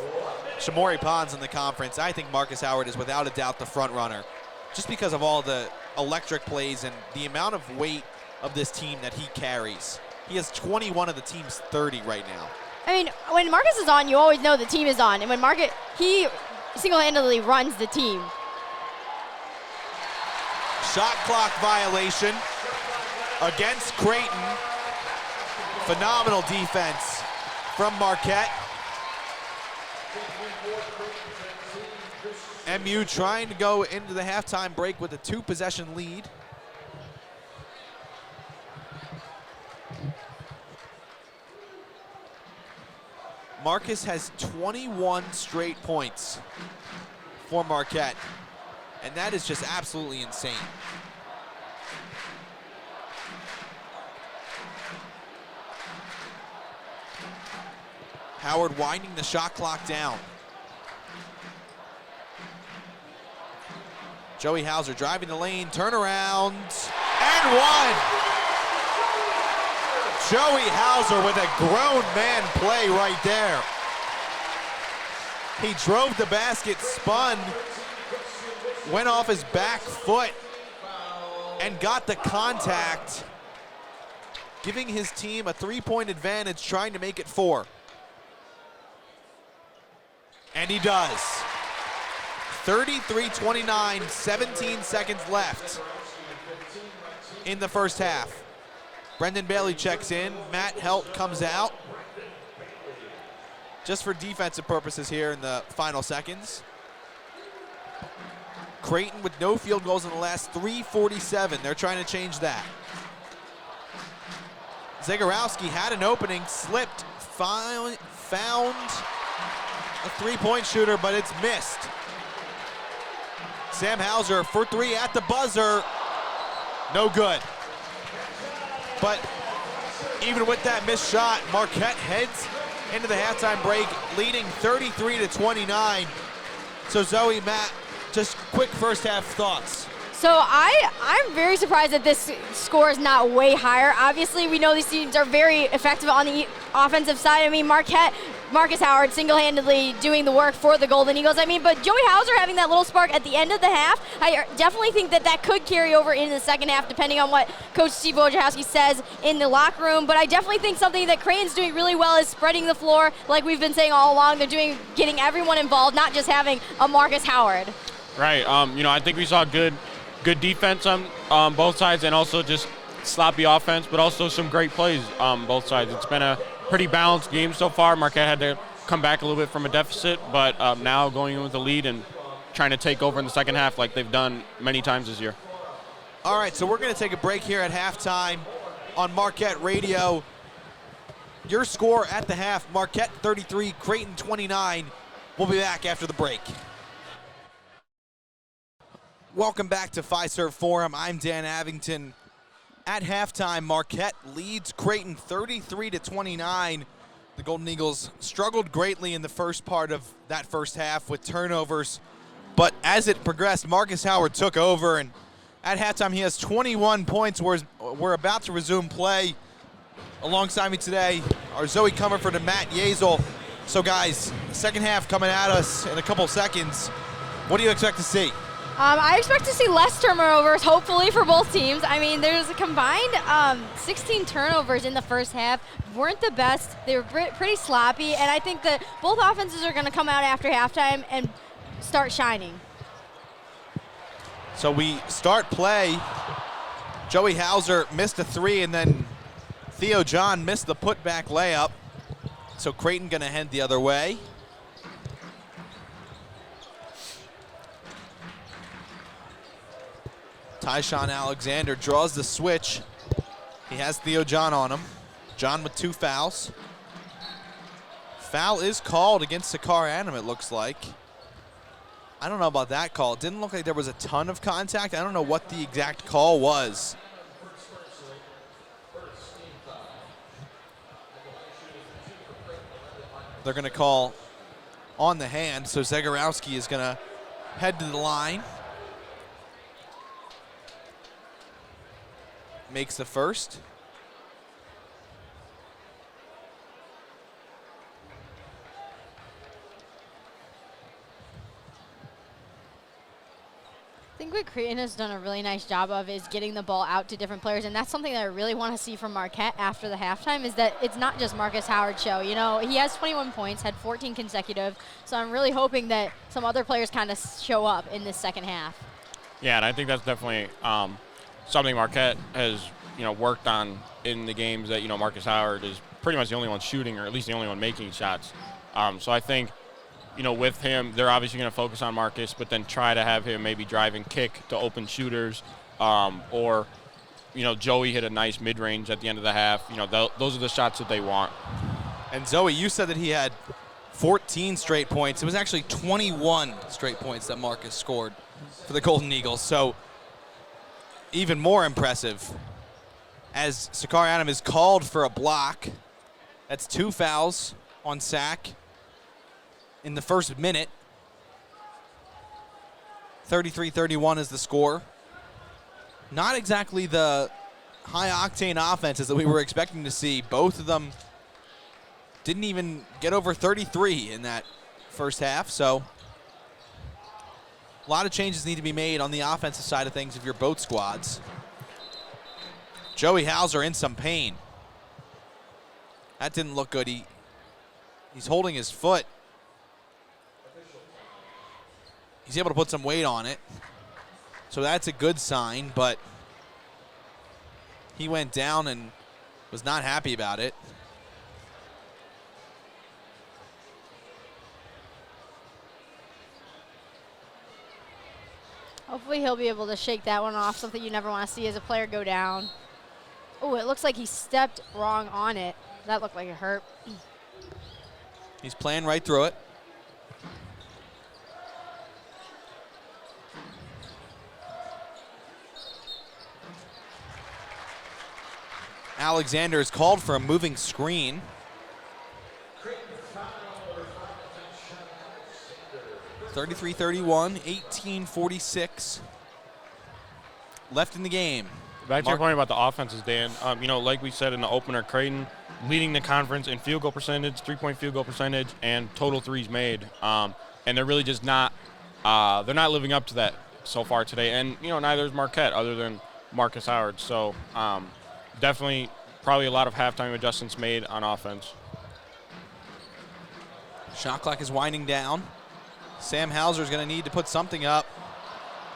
Shamori Pons in the conference. I think Marcus Howard is without a doubt the front runner just because of all the electric plays and the amount of weight of this team that he carries. He has 21 of the team's 30 right now. I mean, when Marcus is on, you always know the team is on. And when he single-handedly runs the team. Shot clock violation against Creighton. Phenomenal defense from Marquette. MU trying to go into the halftime break with a 2-possession lead. Marcus has 21 straight points for Marquette, and that is just absolutely insane. Howard winding the shot clock down. Joey Hauser driving the lane, turnaround, and one. Joey Hauser with a grown man play right there. He drove the basket, spun, went off his back foot, and got the contact, giving his team a 3-point advantage, trying to make it 4. And he does. 33-29, 17 seconds left in the first half. Brendan Bailey checks in. Matt Helt comes out. Just for defensive purposes here in the final seconds. Creighton with no field goals in the last 3:47. They're trying to change that. Zagorowski had an opening, slipped, found a 3-point shooter, but it's missed. Sam Hauser for 3 at the buzzer. No good. But even with that missed shot, Marquette heads into the halftime break, leading 33-29. So Zoe, Matt, just quick first half thoughts. So I'm very surprised that this score is not way higher. Obviously, we know these teams are very effective on the offensive side. I mean, Marcus Howard single-handedly doing the work for the Golden Eagles. I mean, but Joey Hauser having that little spark at the end of the half, I definitely think that could carry over into the second half, depending on what Coach Steve Wojciechowski says in the locker room. But I definitely think something that Creighton's doing really well is spreading the floor, like we've been saying all along. They're getting everyone involved, not just having a Marcus Howard. Right. I think we saw good defense on both sides, and also just sloppy offense, but also some great plays on both sides. It's been a pretty balanced game so far. Marquette had to come back a little bit from a deficit, but now going in with the lead and trying to take over in the second half like they've done many times this year. All right, so we're going to take a break here at halftime on Marquette Radio. Your score at the half, Marquette 33, Creighton 29. We'll be back after the break. Welcome back to Fiserv Forum. I'm Dan Abington. At halftime, Marquette leads Creighton 33-29. The Golden Eagles struggled greatly in the first part of that first half with turnovers, but as it progressed, Marcus Howard took over, and at halftime he has 21 points. We're about to resume play. Alongside me today are Zoe Comerford and Matt Yeazel. So guys, second half coming at us in a couple seconds. What do you expect to see? I expect to see less turnovers, hopefully, for both teams. I mean, there's a combined 16 turnovers in the first half. Weren't the best. They were pretty sloppy, and I think that both offenses are going to come out after halftime and start shining. So we start play. Joey Hauser missed a 3, and then Theo John missed the putback layup. So Creighton going to head the other way. Tyshawn Alexander draws the switch. He has Theo John on him. John with 2 fouls. Foul is called against Sakar Adam, it looks like. I don't know about that call. It didn't look like there was a ton of contact. I don't know what the exact call was. They're going to call on the hand, so Zagorowski is going to head to the line. Makes the first. I think what Creighton has done a really nice job of is getting the ball out to different players, and that's something that I really want to see from Marquette after the halftime, is that it's not just Marcus Howard's show. You know, he has 21 points, had 14 consecutive, so I'm really hoping that some other players kind of show up in this second half. Yeah, and I think that's definitely something Marquette has, worked on in the games that, Marcus Howard is pretty much the only one shooting, or at least the only one making shots. So I think, with him, they're obviously going to focus on Marcus, but then try to have him maybe drive and kick to open shooters, or, Joey hit a nice mid-range at the end of the half. Those are the shots that they want. And Zoe, you said that he had 14 straight points. It was actually 21 straight points that Marcus scored for the Golden Eagles. So even more impressive, as Sakar Adam is called for a block. That's 2 fouls on Sack in the first minute. 33-31 is the score. Not exactly the high-octane offenses that we were expecting to see. Both of them didn't even get over 33 in that first half, so a lot of changes need to be made on the offensive side of things of your both squads. Joey Hauser in some pain. That didn't look good. He's holding his foot. He's able to put some weight on it. So that's a good sign, but he went down and was not happy about it. Hopefully he'll be able to shake that one off, something you never want to see as a player go down. Oh, it looks like he stepped wrong on it. That looked like it hurt. He's playing right through it. Alexander is called for a moving screen. (33-31), 18:46 left in the game. Back to your point about the offenses, Dan, like we said in the opener, Creighton leading the conference in field goal percentage, 3-point field goal percentage, and total threes made. And they're really just not they're not living up to that so far today. And, neither is Marquette other than Marcus Howard. So definitely probably a lot of halftime adjustments made on offense. Shot clock is winding down. Sam Hauser is going to need to put something up.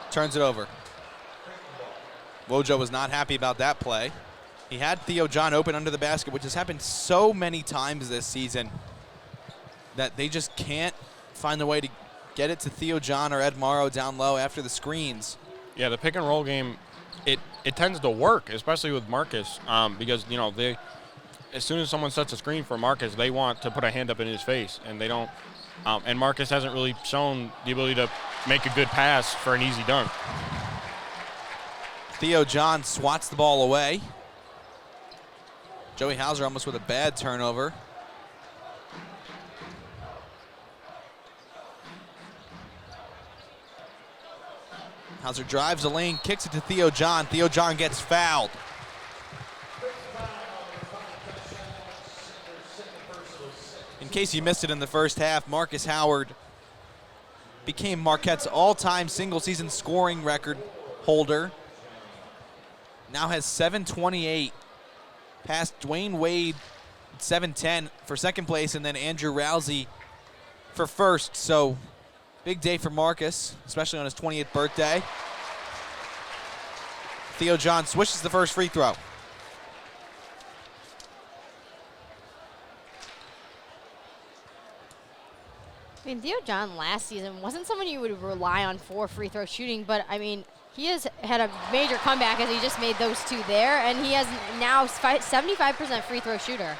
Turns it over. Wojo was not happy about that play. He had Theo John open under the basket, which has happened so many times this season that they just can't find a way to get it to Theo John or Ed Morrow down low after the screens. Yeah, the pick and roll game, it tends to work, especially with Marcus, because, they, as soon as someone sets a screen for Marcus, they want to put a hand up in his face, and they don't. And Marcus hasn't really shown the ability to make a good pass for an easy dunk. Theo John swats the ball away. Joey Hauser almost with a bad turnover. Hauser drives the lane, kicks it to Theo John. Theo John gets fouled. In case you missed it in the first half, Marcus Howard became Marquette's all-time single-season scoring record holder. Now has 728, past Dwayne Wade, 710 for second place, and then Andrew Rousey for first. So big day for Marcus, especially on his 28th birthday. Theo John swishes the first free throw. I mean, Theo John last season wasn't someone you would rely on for free throw shooting, but I mean, He has had a major comeback as he just made those two there, and he has now 75% free throw shooter.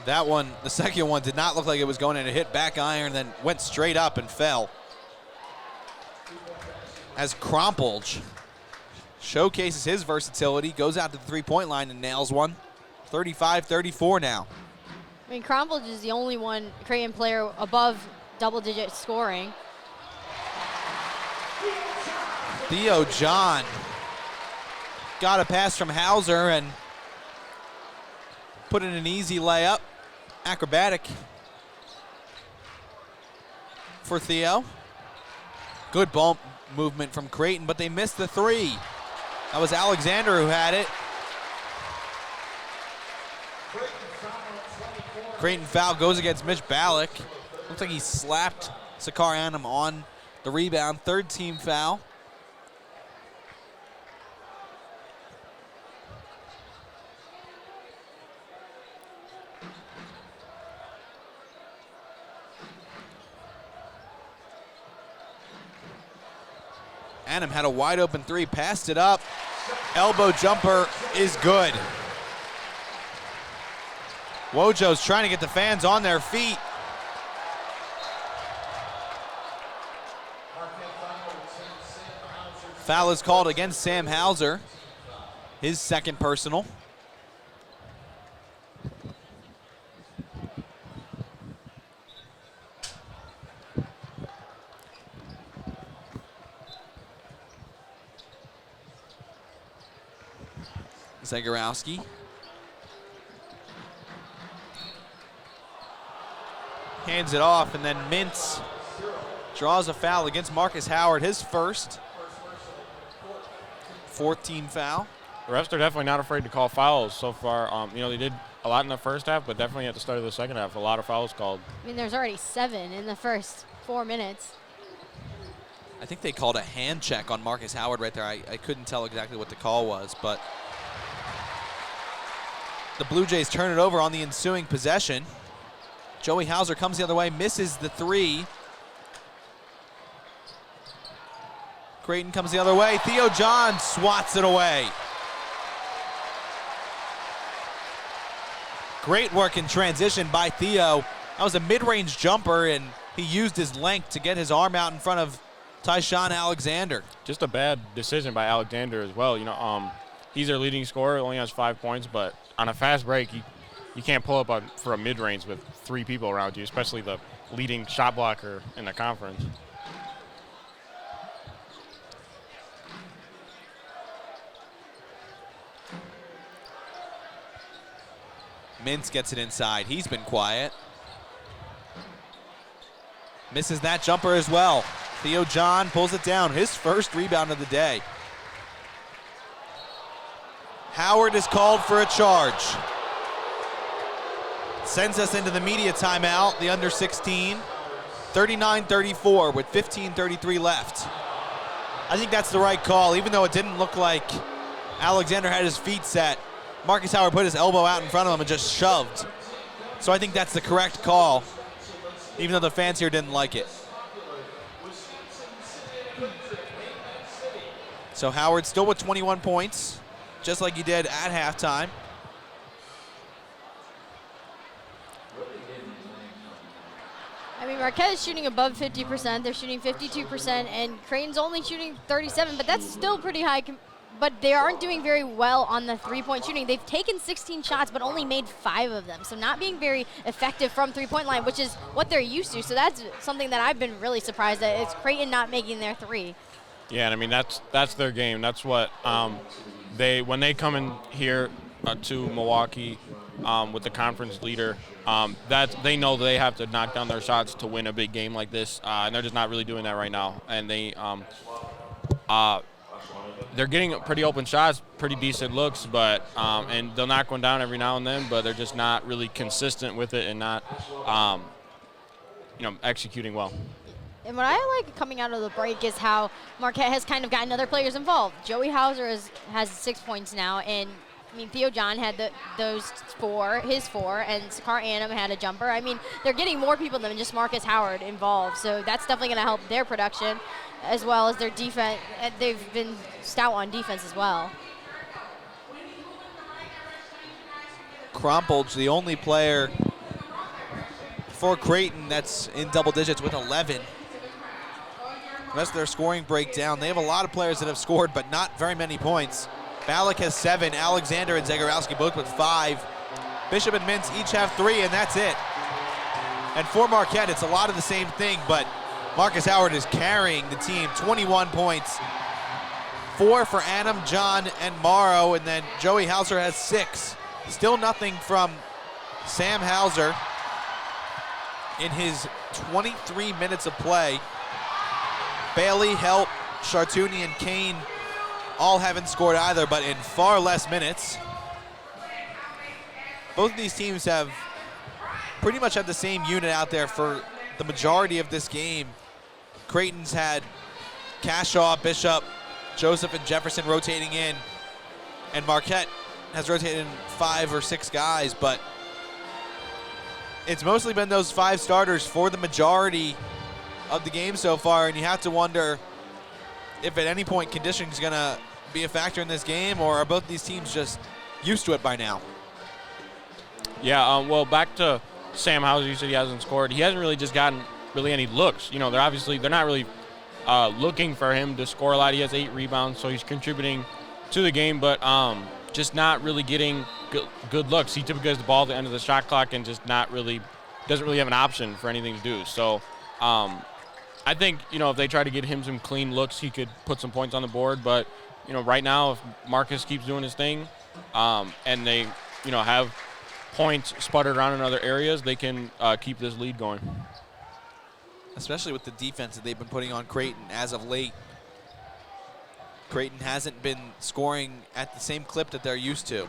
That one, the second one, did not look like it was going in. It hit back iron, then went straight up and fell. As Krompolj showcases his versatility, goes out to the three-point line and nails one. 35-34 now. I mean, Krompolj is the only one Creighton player above double-digit scoring. Theo John got a pass from Hauser and put in an easy layup. Acrobatic for Theo. Good ball movement from Creighton, but they missed the three. That was Alexander who had it. Creighton foul goes against Mitch Ballack. Looks like he slapped Sakar Anam on the rebound. Third team foul. Anam had a wide open three, passed it up. Elbow jumper is good. Wojo's trying to get the fans on their feet. Foul is called against Sam Hauser, his second personal. Zagorowski. Hands it off, and then Mintz draws a foul against Marcus Howard, his first. 14 foul. The refs are definitely not afraid to call fouls so far. You know, they did a lot in the first half, but definitely at the start of the second half, a lot of fouls called. I mean, there's already 7 in the first 4 minutes. I think they called a hand check on Marcus Howard right there. I couldn't tell exactly what the call was, but the Blue Jays turn it over on the ensuing possession. Joey Hauser comes the other way, misses the three. Creighton comes the other way. Theo John swats it away. Great work in transition by Theo. That was a mid-range jumper, and he used his length to get his arm out in front of Tyshawn Alexander. Just a bad decision by Alexander as well. You know, he's their leading scorer, only has 5 points, but on a fast break, you can't pull up for a mid-range with 3 people around you, especially the leading shot blocker in the conference. Mintz gets it inside. He's been quiet. Misses that jumper as well. Theo John pulls it down, his first rebound of the day. Howard is called for a charge. Sends us into the media timeout, the under 16. 39-34 with 15:33 left. I think that's the right call, even though it didn't look like Alexander had his feet set. Marcus Howard put his elbow out in front of him and just shoved. So I think that's the correct call, even though the fans here didn't like it. So Howard still with 21 points, just like he did at halftime. I mean, Marquette is shooting above 50%. They're shooting 52%, and Creighton's only shooting 37%, but that's still pretty high. But they aren't doing very well on the three-point shooting. They've taken 16 shots, but only made 5 of them. So not being very effective from three-point line, which is what they're used to. So that's something that I've been really surprised at. It's Creighton not making their three. Yeah, and I mean, that's their game. That's what when they come in here to Milwaukee with the conference leader, that they know they have to knock down their shots to win a big game like this, and they're just not really doing that right now. And they're getting pretty open shots, pretty decent looks, but and they'll knock one down every now and then, but they're just not really consistent with it and not executing well. And what I like coming out of the break is how Marquette has kind of gotten other players involved. Joey Hauser has 6 points now, and I mean, Theo John had his four, and Sakar Annam had a jumper. I mean, they're getting more people than just Marcus Howard involved, so that's definitely going to help their production as well as their defense. They've been stout on defense as well. Krompolj, the only player for Creighton that's in double digits with 11. The rest of their scoring breakdown, they have a lot of players that have scored, but not very many points. Ballack has 7, Alexander and Zagorowski both with 5. Bishop and Mintz each have 3, and that's it. And for Marquette, it's a lot of the same thing, but Marcus Howard is carrying the team, 21 points. 4 for Annam, John, and Morrow, and then Joey Hauser has 6. Still nothing from Sam Hauser in his 23 minutes of play. Bailey, Helt, Chartouni, and Kane all haven't scored either, but in far less minutes. Both of these teams have pretty much had the same unit out there for the majority of this game. Creighton's had Cashaw, Bishop, Joseph, and Jefferson rotating in, and Marquette has rotated in 5 or 6 guys, but it's mostly been those 5 starters for the majority of the game so far, and you have to wonder if at any point conditioning is going to be a factor in this game, or are both these teams just used to it by now? Yeah, well, back to Sam Hauser, you said he hasn't scored. He hasn't really just gotten any looks. You know, they're not really looking for him to score a lot. He has 8 rebounds, so he's contributing to the game, but just not really getting good looks. He typically has the ball at the end of the shot clock and just doesn't really have an option for anything to do. So I think, if they try to get him some clean looks, he could put some points on the board. But, right now, if Marcus keeps doing his thing and they, have points sputtered around in other areas, they can keep this lead going. Especially with the defense that they've been putting on Creighton as of late. Creighton hasn't been scoring at the same clip that they're used to.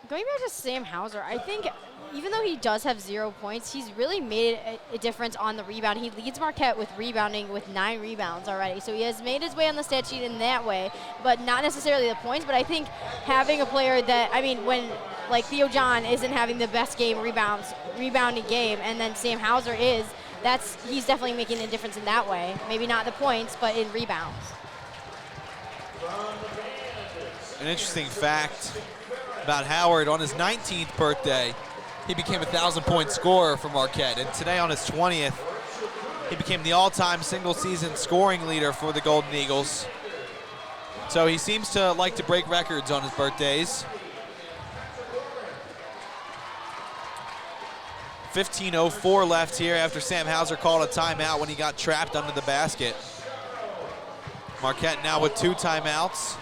Going back to Sam Hauser, I think even though he does have 0 points, he's really made a difference on the rebound. He leads Marquette with rebounding with 9 rebounds already. So he has made his way on the stat sheet in that way, but not necessarily the points. But I think having a player that, when like Theo John isn't having the best rebounding game, and then Sam Hauser is, he's definitely making a difference in that way. Maybe not the points, but in rebounds. An interesting fact about Howard, on his 19th birthday, he became a 1,000-point scorer for Marquette. And today on his 20th, he became the all-time single-season scoring leader for the Golden Eagles. So he seems to like to break records on his birthdays. 15:04 left here after Sam Hauser called a timeout when he got trapped under the basket. Marquette now with 2 timeouts.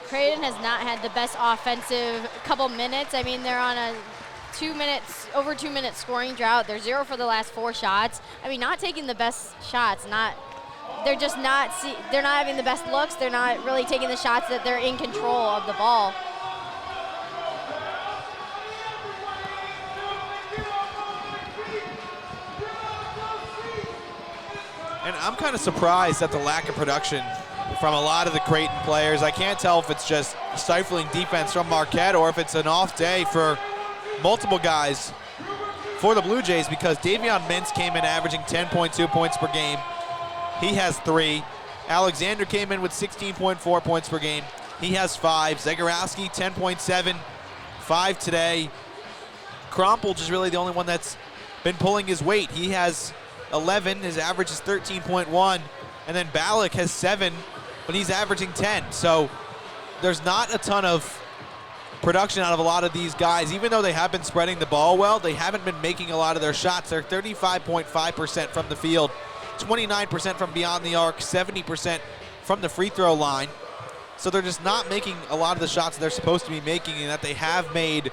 Creighton has not had the best offensive couple minutes. They're on a over 2 minute scoring drought. They're 0 for the last 4 shots. Not taking the best shots. They're not having the best looks. They're not really taking the shots that they're in control of the ball. And I'm kind of surprised at the lack of production from a lot of the Creighton players. I can't tell if it's just stifling defense from Marquette or if it's an off day for multiple guys for the Blue Jays, because Davion Mintz came in averaging 10.2 points per game. He has 3. Alexander came in with 16.4 points per game. He has 5. Zagorowski, 10.7, 5 today. Krompolj is really the only one that's been pulling his weight. He has 11. His average is 13.1. And then Ballack has 7, but he's averaging 10. So there's not a ton of production out of a lot of these guys. Even though they have been spreading the ball well, they haven't been making a lot of their shots. They're 35.5% from the field, 29% from beyond the arc, 70% from the free throw line. So they're just not making a lot of the shots they're supposed to be making and that they have made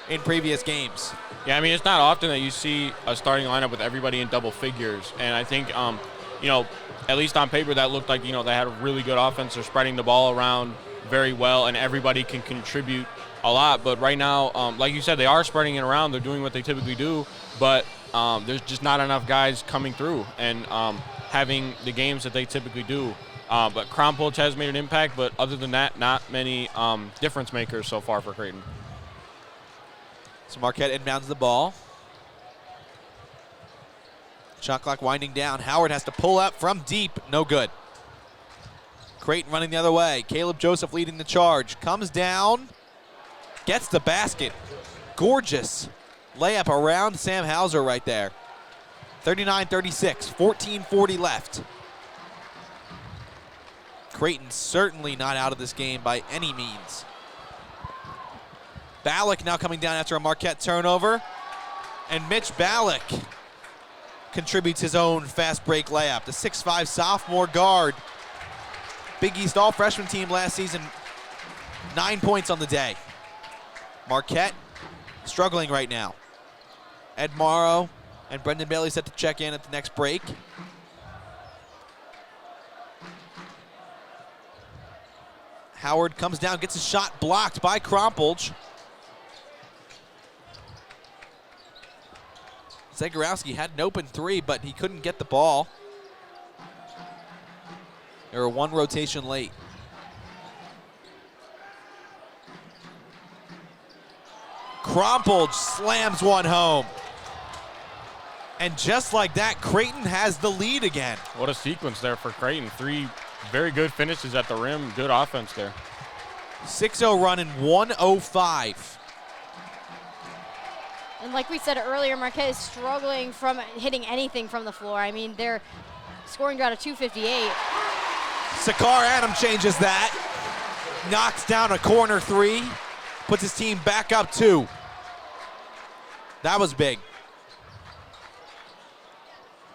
in previous games. Yeah, it's not often that you see a starting lineup with everybody in double figures. And I think, at least on paper, that looked like, they had a really good offense. They're spreading the ball around very well, and everybody can contribute a lot. But right now, like you said, they are spreading it around. They're doing what they typically do, but there's just not enough guys coming through. And having the games that they typically do. But Krompolch has made an impact, but other than that, not many difference makers so far for Creighton. So Marquette inbounds the ball. Shot clock winding down. Howard has to pull up from deep. No good. Creighton running the other way. Caleb Joseph leading the charge. Comes down. Gets the basket. Gorgeous layup around Sam Hauser right there. 39-36. 14:40 left. Creighton certainly not out of this game by any means. Ballack now coming down after a Marquette turnover. And Mitch Ballack contributes his own fast break layup. The 6'5" sophomore guard. Big East all-freshman team last season. 9 points on the day. Marquette struggling right now. Ed Morrow and Brendan Bailey set to check in at the next break. Howard comes down, gets his shot blocked by Krompolch. Zagorowski had an open three, but he couldn't get the ball. They were one rotation late. Krompolch slams one home. And just like that, Creighton has the lead again. What a sequence there for Creighton. 3 very good finishes at the rim. Good offense there. 6-0 run in 1:05. And like we said earlier, Marquette is struggling from hitting anything from the floor. I mean, they're scoring drought of 258. Sakar Adam changes that. Knocks down a corner three. Puts his team back up 2. That was big.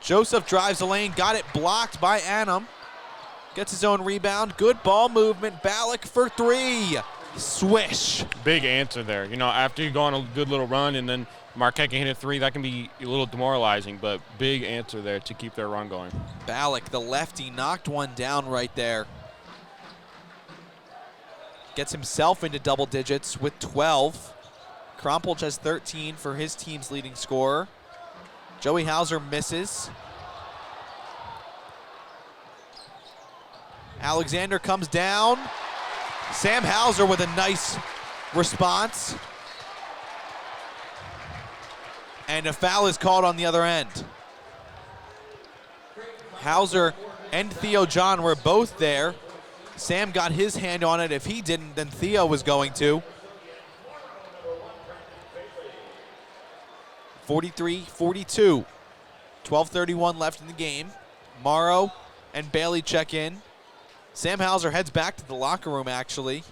Joseph drives the lane, got it blocked by Annam. Gets his own rebound. Good ball movement. Ballack for 3. Swish. Big answer there. You know, after you go on a good little run and then Marquette can hit a 3, that can be a little demoralizing, but big answer there to keep their run going. Ballack, the lefty, knocked one down right there. Gets himself into double digits with 12. Krompolch has 13 for his team's leading scorer. Joey Hauser misses. Alexander comes down. Sam Hauser with a nice response. And a foul is called on the other end. Hauser and Theo John were both there. Sam got his hand on it. If he didn't, then Theo was going to. 43-42. 12:31 left in the game. Morrow and Bailey check in. Sam Hauser heads back to the locker room, actually.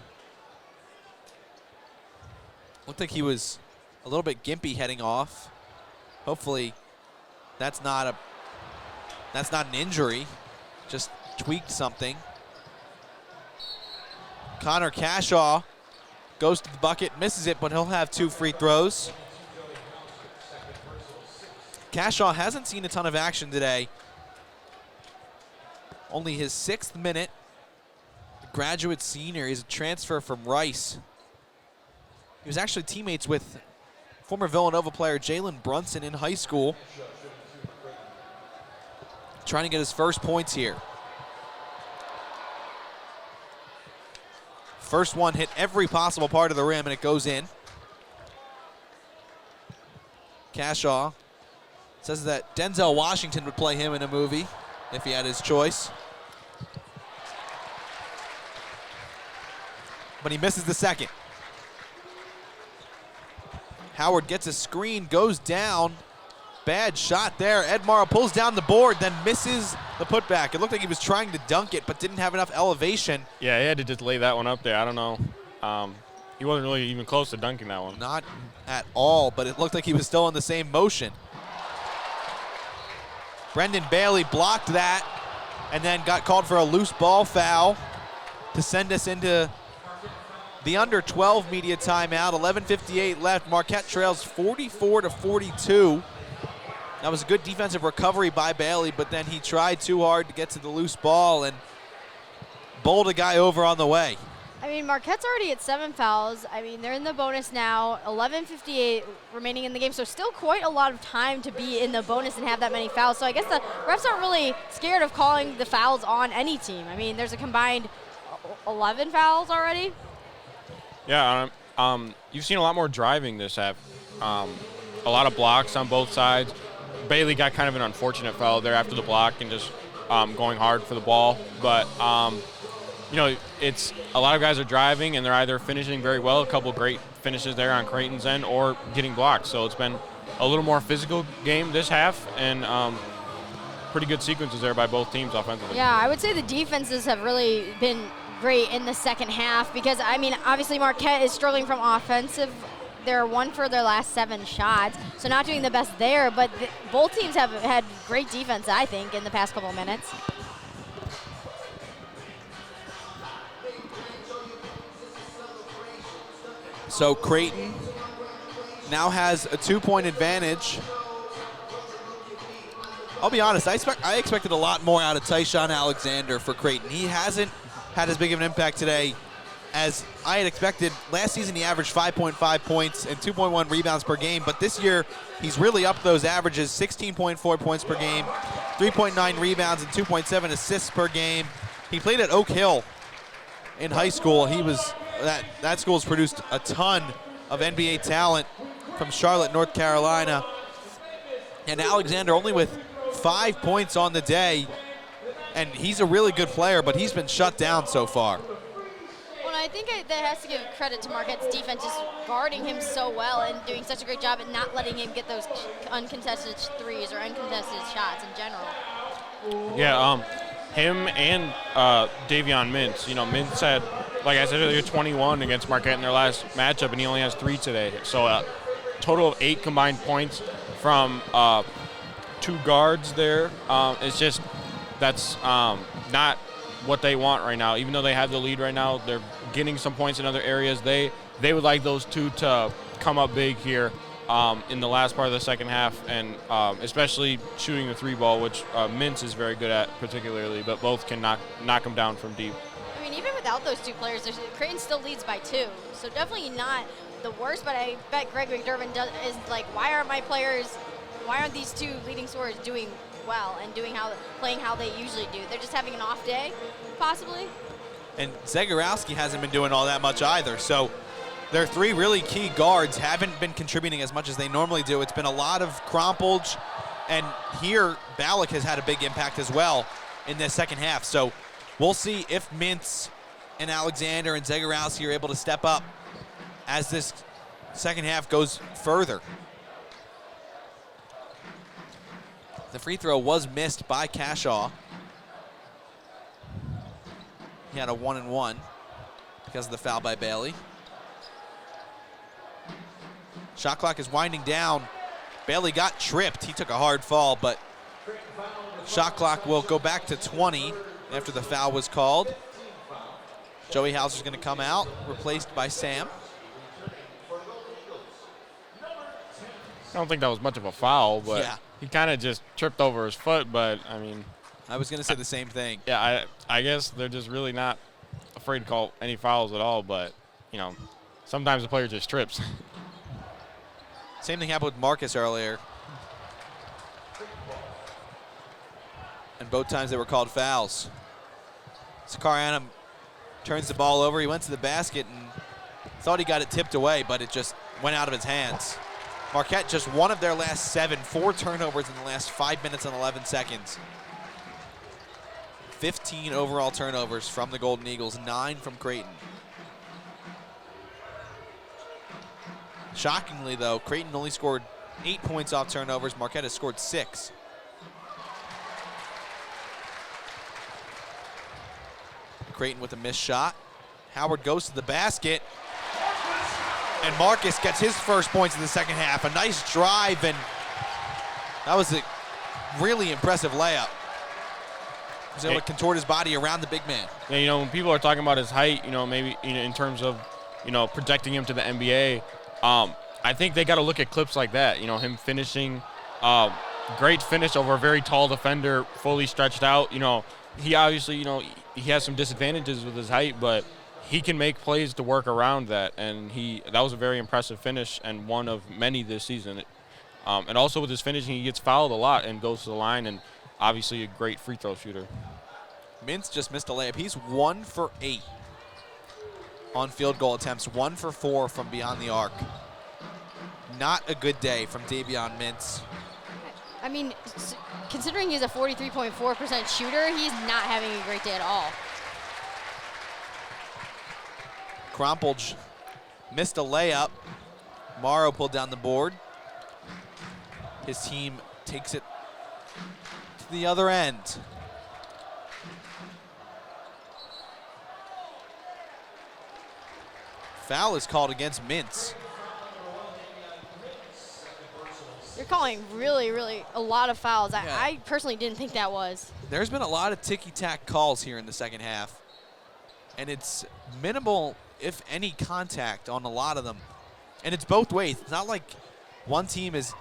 Looked like he was a little bit gimpy heading off. Hopefully that's not an injury. Just tweaked something. Connor Cashaw goes to the bucket, misses it, but he'll have 2 free throws. Cashaw hasn't seen a ton of action today. Only his 6th minute. The graduate senior. He's a transfer from Rice. He was actually teammates with former Villanova player Jalen Brunson in high school. Trying to get his first points here. First one hit every possible part of the rim, and it goes in. Cashaw says that Denzel Washington would play him in a movie if he had his choice. But he misses the second. Howard gets a screen, goes down. Bad shot there. Ed Morrow pulls down the board, then misses the putback. It looked like he was trying to dunk it, but didn't have enough elevation. Yeah, he had to just lay that one up there. I don't know. He wasn't really even close to dunking that one. Not at all, but it looked like he was still in the same motion. Brendan Bailey blocked that and then got called for a loose ball foul to send us into the under 12 media timeout. 11:58 left. Marquette trails 44-42. That was a good defensive recovery by Bailey, but then he tried too hard to get to the loose ball and bowled a guy over on the way. I mean, Marquette's already at 7 fouls. I mean, they're in the bonus now, 11:58 remaining in the game, so still quite a lot of time to be in the bonus and have that many fouls. So I guess the refs aren't really scared of calling the fouls on any team. I mean, there's a combined 11 fouls already. Yeah, you've seen a lot more driving this half. A lot of blocks on both sides. Bailey got kind of an unfortunate foul there after the block and just going hard for the ball. But, it's a lot of guys are driving, and they're either finishing very well, a couple great finishes there on Creighton's end, or getting blocked. So it's been a little more physical game this half, and pretty good sequences there by both teams offensively. Yeah, I would say the defenses have really been great in the second half because, I mean, obviously Marquette is struggling from offensive. They're 1 for their last 7 shots, so not doing the best there, but both teams have had great defense, I think, in the past couple of minutes. So Creighton now has a 2-point advantage. I'll be honest, I expected a lot more out of Tyshawn Alexander for Creighton. He hasn't had as big of an impact today as I had expected. Last season he averaged 5.5 points and 2.1 rebounds per game, but this year he's really upped those averages, 16.4 points per game, 3.9 rebounds and 2.7 assists per game. He played at Oak Hill in high school. He was that school's produced a ton of NBA talent from Charlotte, North Carolina. And Alexander only with 5 points on the day, and he's a really good player, but he's been shut down so far. Well, I think that has to give credit to Marquette's defense, just guarding him so well and doing such a great job at not letting him get those uncontested threes or uncontested shots in general. Yeah, him and Davion Mintz. Mintz had, like I said earlier, 21 against Marquette in their last matchup, and he only has 3 today. So a total of 8 combined points from 2 guards there. It's just that's not what they want right now. Even though they have the lead right now, they're getting some points in other areas. They would like those 2 to come up big here in the last part of the second half, and especially shooting the 3 ball, which Mintz is very good at particularly, but both can knock them down from deep. I mean, even without those 2 players, Creighton still leads by 2, so definitely not the worst, but I bet Greg McDermott is like, why aren't these 2 leading scorers doing well and playing how they usually do? They're just having an off day, possibly. And Zagorowski hasn't been doing all that much either. So their 3 really key guards haven't been contributing as much as they normally do. It's been a lot of Krompolj, and here Ballack has had a big impact as well in this second half. So we'll see if Mintz and Alexander and Zagorowski are able to step up as this second half goes further. The free throw was missed by Cashaw. He had a 1-and-1 because of the foul by Bailey. Shot clock is winding down. Bailey got tripped. He took a hard fall, but shot clock will go back to 20 after the foul was called. Joey Hauser's going to come out, replaced by Sam. I don't think that was much of a foul, but yeah, he kind of just tripped over his foot. But, I mean, I was going to say the same thing. Yeah, I guess they're just really not afraid to call any fouls at all. But, sometimes the player just trips. Same thing happened with Marcus earlier. And both times they were called fouls. Sakarianum turns the ball over. He went to the basket and thought he got it tipped away, but it just went out of his hands. Marquette just one of their last 7, 4 turnovers in the last 5 minutes and 11 seconds. 15 overall turnovers from the Golden Eagles, 9 from Creighton. Shockingly, though, Creighton only scored 8 points off turnovers. Marquette has scored 6. Creighton with a missed shot. Howard goes to the basket. And Marcus gets his first points in the second half. A nice drive, and that was a really impressive layup. He was able to contort his body around the big man. Yeah, when people are talking about his height, maybe in terms of, projecting him to the NBA, I think they got to look at clips like that. Him finishing, great finish over a very tall defender, fully stretched out. He obviously, he has some disadvantages with his height, but he can make plays to work around that, and that was a very impressive finish and one of many this season. And also with his finishing, he gets fouled a lot and goes to the line, and obviously a great free throw shooter. Mintz just missed a layup. He's 1 for 8 on field goal attempts, 1 for 4 from beyond the arc. Not a good day from Davion Mintz. I mean, considering he's a 43.4% shooter, he's not having a great day at all. Krompelj missed a layup. Morrow pulled down the board. His team takes it to the other end. Foul is called against Mintz. You're calling really, really a lot of fouls. Yeah. I personally didn't think that was. There's been a lot of ticky-tack calls here in the second half. And it's minimal, if any, contact on a lot of them. And it's both ways. It's not like one team is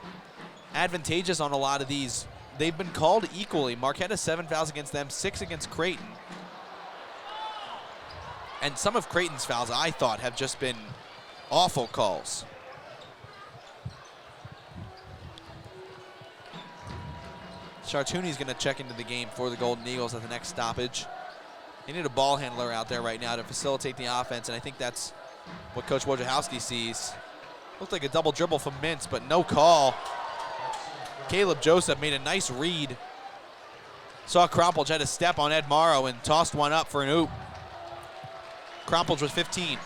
advantageous on a lot of these. They've been called equally. Marquette has 7 fouls against them, 6 against Creighton. And some of Creighton's fouls, I thought, have just been awful calls. Chartouni's going to check into the game for the Golden Eagles at the next stoppage. They need a ball handler out there right now to facilitate the offense, and I think that's what Coach Wojciechowski sees. Looked like a double dribble from Mintz, but no call. Caleb Joseph made a nice read. Saw Krompelj had a step on Ed Morrow and tossed one up for an oop. Krompelj was 15.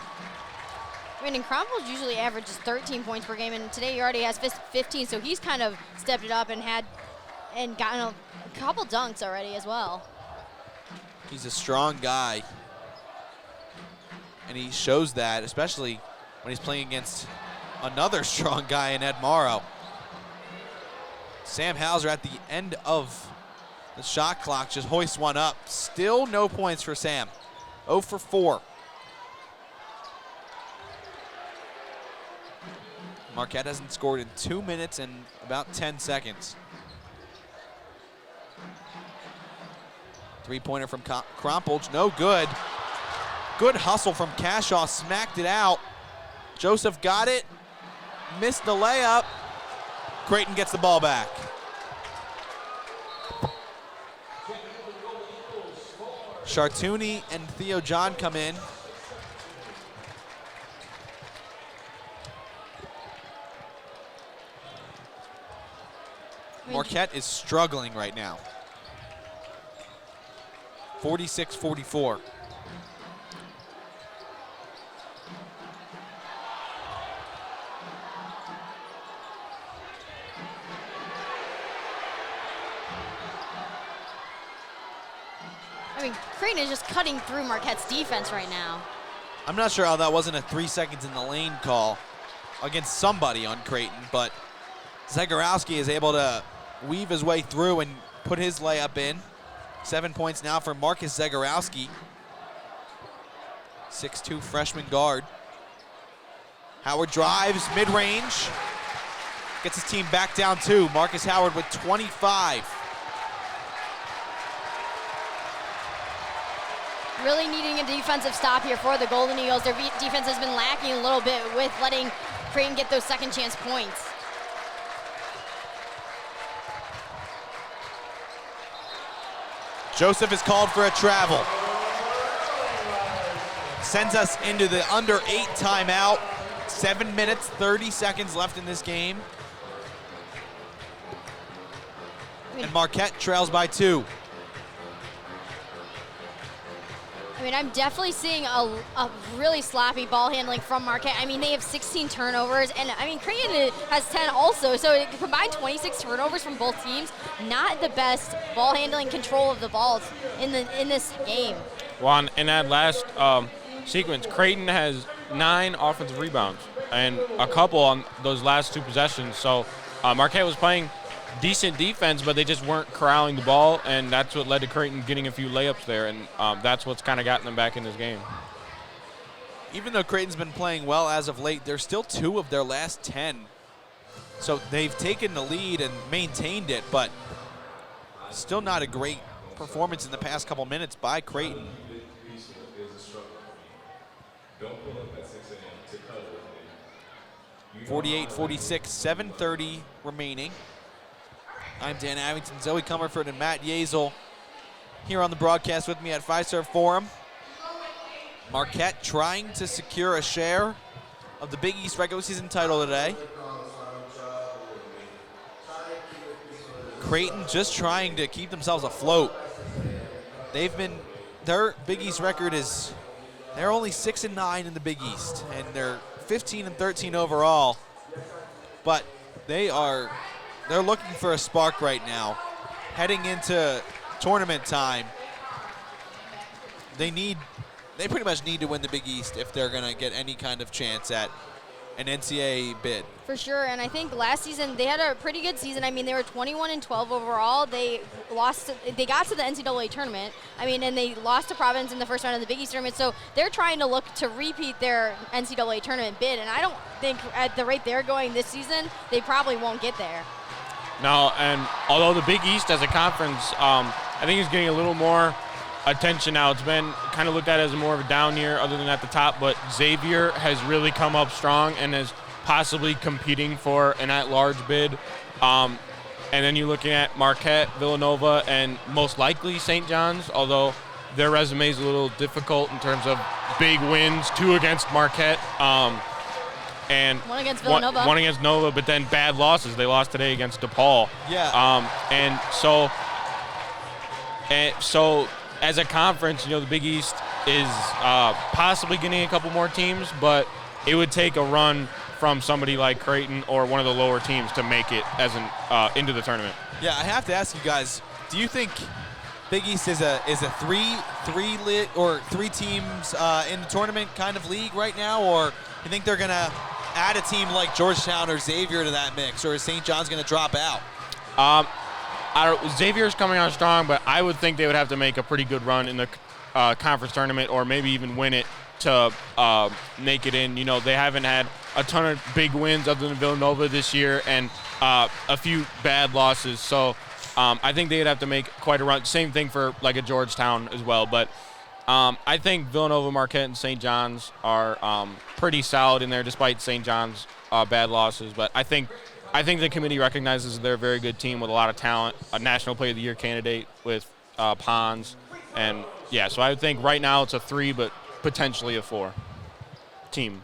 I mean, and Krompelj usually averages 13 points per game, and today he already has 15, so he's kind of stepped it up and gotten a couple dunks already as well. He's a strong guy, and he shows that, especially when he's playing against another strong guy in Ed Morrow. Sam Hauser at the end of the shot clock just hoists one up. Still no points for Sam. 0 for 4. Marquette hasn't scored in 2 minutes and about 10 seconds. Three-pointer from Krompelj, no good. Good hustle from Cashaw, smacked it out. Joseph got it, missed the layup. Creighton gets the ball back. Chartouni and Theo John come in. Marquette is struggling right now. 46-44. I mean, Creighton is just cutting through Marquette's defense right now. I'm not sure how that wasn't a 3 seconds in the lane call against somebody on Creighton, but Zegarowski is able to weave his way through and put his layup in. 7 points now for Marcus Zegarowski. 6'2" freshman guard. Howard drives mid-range. Gets his team back down 2. Marcus Howard with 25. Really needing a defensive stop here for the Golden Eagles. Their defense has been lacking a little bit with letting Creighton get those second chance points. Joseph is called for a travel. Sends us into the under 8 timeout. 7 minutes, 30 seconds left in this game. And Marquette trails by 2. I mean, I'm definitely seeing a really sloppy ball handling from Marquette. I mean, they have 16 turnovers, and I mean, Creighton has 10 also. So combined 26 turnovers from both teams. Not the best ball handling control of the balls in this game. Well, in that last sequence, Creighton has 9 offensive rebounds and a couple on those last 2 possessions. So Marquette was playing decent defense, but they just weren't corralling the ball, and that's what led to Creighton getting a few layups there, and that's what's kind of gotten them back in this game. Even though Creighton's been playing well as of late, they're still 2 of their last 10. So they've taken the lead and maintained it, but still not a great performance in the past couple minutes by Creighton. 48-46, 7:30 remaining. I'm Dan Abington, Zoe Comerford, and Matt Yeazel here on the broadcast with me at Fiserv Forum. Marquette trying to secure a share of the Big East regular season title today. Creighton just trying to keep themselves afloat. Their Big East record is, they're only 6-9 in the Big East, and they're 15-13 overall. But they're looking for a spark right now. Heading into tournament time, they pretty much need to win the Big East if they're going to get any kind of chance at an NCAA bid. For sure, and I think last season they had a pretty good season. I mean, they were 21-12 overall. They got to the NCAA tournament. I mean, and they lost to Providence in the first round of the Big East tournament. So they're trying to look to repeat their NCAA tournament bid. And I don't think at the rate they're going this season, they probably won't get there. No, and although the Big East as a conference, I think is getting a little more attention now. It's been kind of looked at as more of a down year other than at the top, but Xavier has really come up strong and is possibly competing for an at-large bid. And then you're looking at Marquette, Villanova, and most likely St. John's, although their resume is a little difficult in terms of big wins, 2 against Marquette, and 1 against Villanova. One against Nova, but then bad losses. They lost today against DePaul. Yeah. And so as a conference, the Big East is possibly getting a couple more teams, but it would take a run from somebody like Creighton or one of the lower teams to make it as into the tournament. Yeah, I have to ask you guys, do you think Big East is a three teams in the tournament kind of league right now, or you think they're gonna add a team like Georgetown or Xavier to that mix, or is St. John's gonna drop out? Xavier's coming on strong, but I would think they would have to make a pretty good run in the conference tournament, or maybe even win it to make it in. They haven't had a ton of big wins other than Villanova this year, and a few bad losses. So I think they'd have to make quite a run. Same thing for like a Georgetown as well. But I think Villanova, Marquette, and St. John's are pretty solid in there, despite St. John's bad losses. But I think the committee recognizes they're a very good team with a lot of talent, a National Player of the Year candidate with Pons. And, yeah, so I would think right now it's a 3, but potentially a 4 team.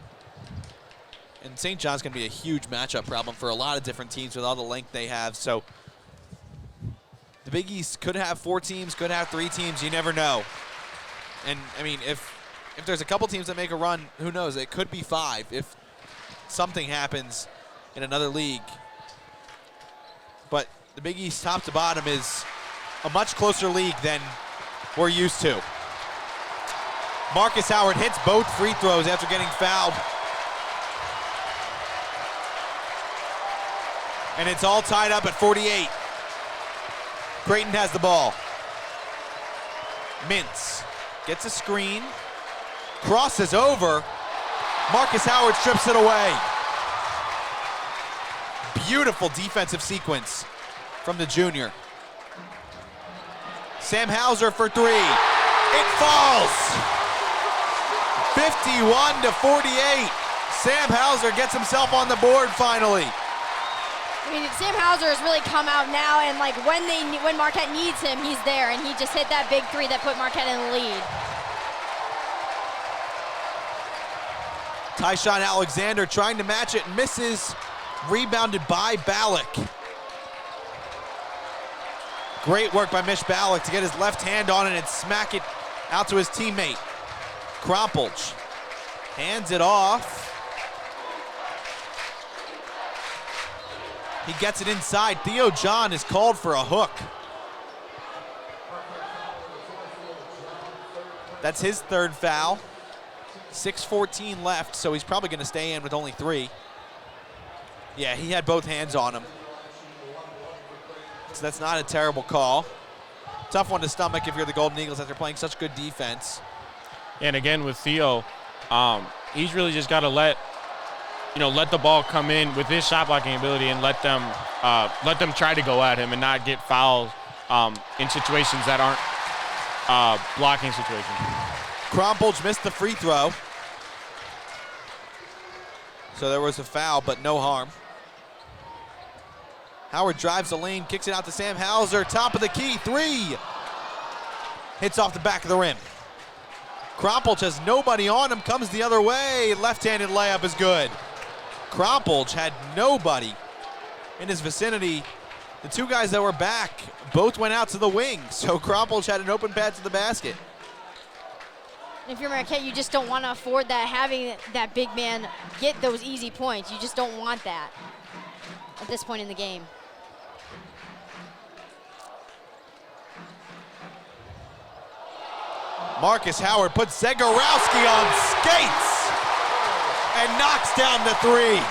And St. John's going to be a huge matchup problem for a lot of different teams with all the length they have. So the Big East could have 4 teams, could have 3 teams. You never know. And, I mean, if there's a couple teams that make a run, who knows? It could be 5 if something happens in another league. But the Big East top to bottom is a much closer league than we're used to. Marcus Howard hits both free throws after getting fouled. And it's all tied up at 48. Creighton has the ball. Mintz gets a screen, crosses over. Marcus Howard strips it away. Beautiful defensive sequence from the junior. Sam Hauser for 3. It falls. 51-48. Sam Hauser gets himself on the board finally. I mean, Sam Hauser has really come out now, and like when Marquette needs him, he's there, and he just hit that big 3 that put Marquette in the lead. Tyshawn Alexander trying to match it, misses. Rebounded by Ballack. Great work by Mish Ballack to get his left hand on it and smack it out to his teammate. Krompelj hands it off. He gets it inside. Theo John is called for a hook. That's his 3rd foul. 6:14 left, so he's probably going to stay in with only 3. Yeah, he had both hands on him. So that's not a terrible call. Tough one to stomach if you're the Golden Eagles after playing such good defense. And again with Theo, he's really just got to let the ball come in with his shot blocking ability and let them try to go at him and not get fouls in situations that aren't blocking situations. Krompelj missed the free throw. So there was a foul, but no harm. Howard drives the lane, kicks it out to Sam Hauser, top of the key, 3. Hits off the back of the rim. Krompolch has nobody on him, comes the other way, left-handed layup is good. Krompolch had nobody in his vicinity. The 2 guys that were back both went out to the wing, so Krompolch had an open path to the basket. If you're Marquette, you just don't want to afford that, having that big man get those easy points. You just don't want that at this point in the game. Marcus Howard puts Zegarowski on skates and knocks down the 3.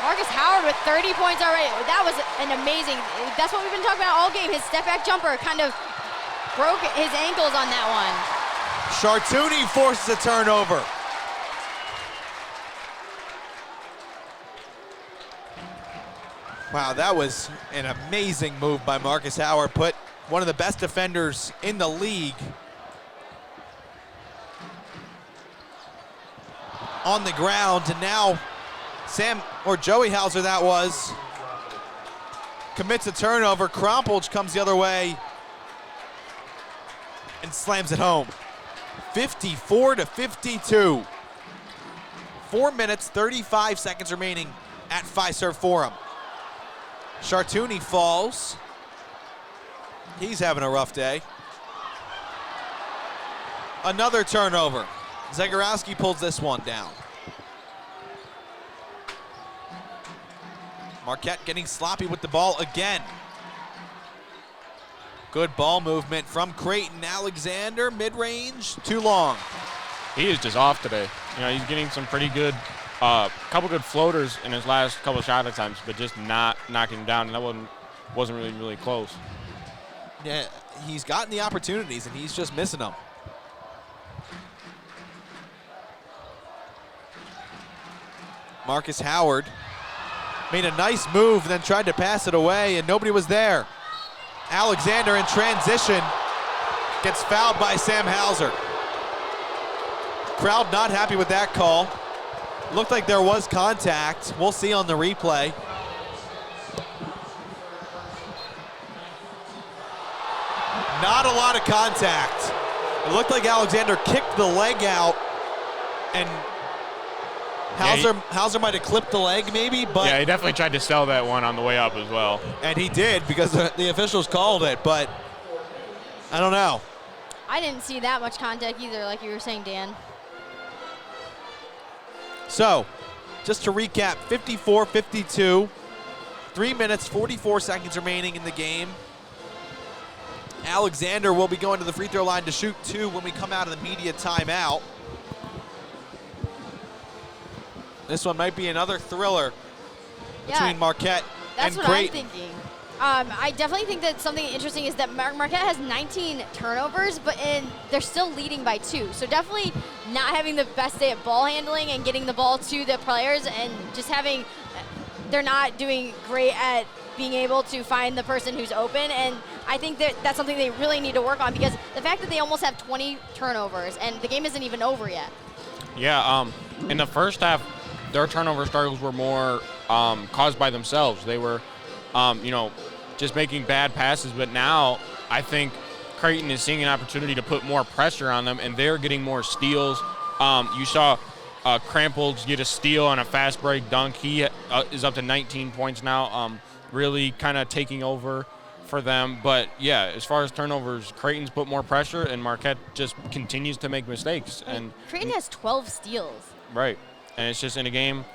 Marcus Howard with 30 points already. That was an amazing, that's what we've been talking about all game. His step back jumper kind of broke his ankles on that one. Chartouni forces a turnover. Wow, that was an amazing move by Marcus Howard. Put one of the best defenders in the league on the ground, and now Joey Hauser that was, commits a turnover. Krompolch comes the other way and slams it home. 54-52. 4 minutes, 35 seconds remaining at Fiserv Forum. Chartouni falls. He's having a rough day. Another turnover. Zegarowski pulls this one down. Marquette getting sloppy with the ball again. Good ball movement from Creighton. Alexander, mid-range, too long. He is just off today. You know, he's getting some pretty good, couple good floaters in his last couple shot attempts, but just not knocking him down, and that wasn't really close. Yeah, he's gotten the opportunities, and he's just missing them. Marcus Howard made a nice move, then tried to pass it away, and nobody was there. Alexander in transition gets fouled by Sam Hauser. Crowd not happy with that call. Looked like there was contact. We'll see on the replay. Not a lot of contact. It looked like Alexander kicked the leg out, and Hauser might have clipped the leg maybe, but yeah, he definitely tried to sell that one on the way up as well. And he did, because the officials called it, but I don't know. I didn't see that much contact either, like you were saying, Dan. So, just to recap, 54-52, 3 minutes, 44 seconds remaining in the game. Alexander will be going to the free throw line to shoot 2 when we come out of the media timeout. This one might be another thriller between Marquette and Creighton. That's what I'm thinking. I definitely think that something interesting is that Marquette has 19 turnovers, and they're still leading by 2. So definitely not having the best day at ball handling and getting the ball to the players, and just they're not doing great at being able to find the person who's open. And I think that that's something they really need to work on, because the fact that they almost have 20 turnovers and the game isn't even over yet. Yeah, in the first half, their turnover struggles were more caused by themselves. They were, just making bad passes. But now I think Creighton is seeing an opportunity to put more pressure on them, and they're getting more steals. You saw Krompolch get a steal on a fast break dunk. He is up to 19 points now, really kind of taking over for them. But, yeah, as far as turnovers, Creighton's put more pressure, and Marquette just continues to make mistakes. And Creighton has 12 steals. Right. And it's just in a game,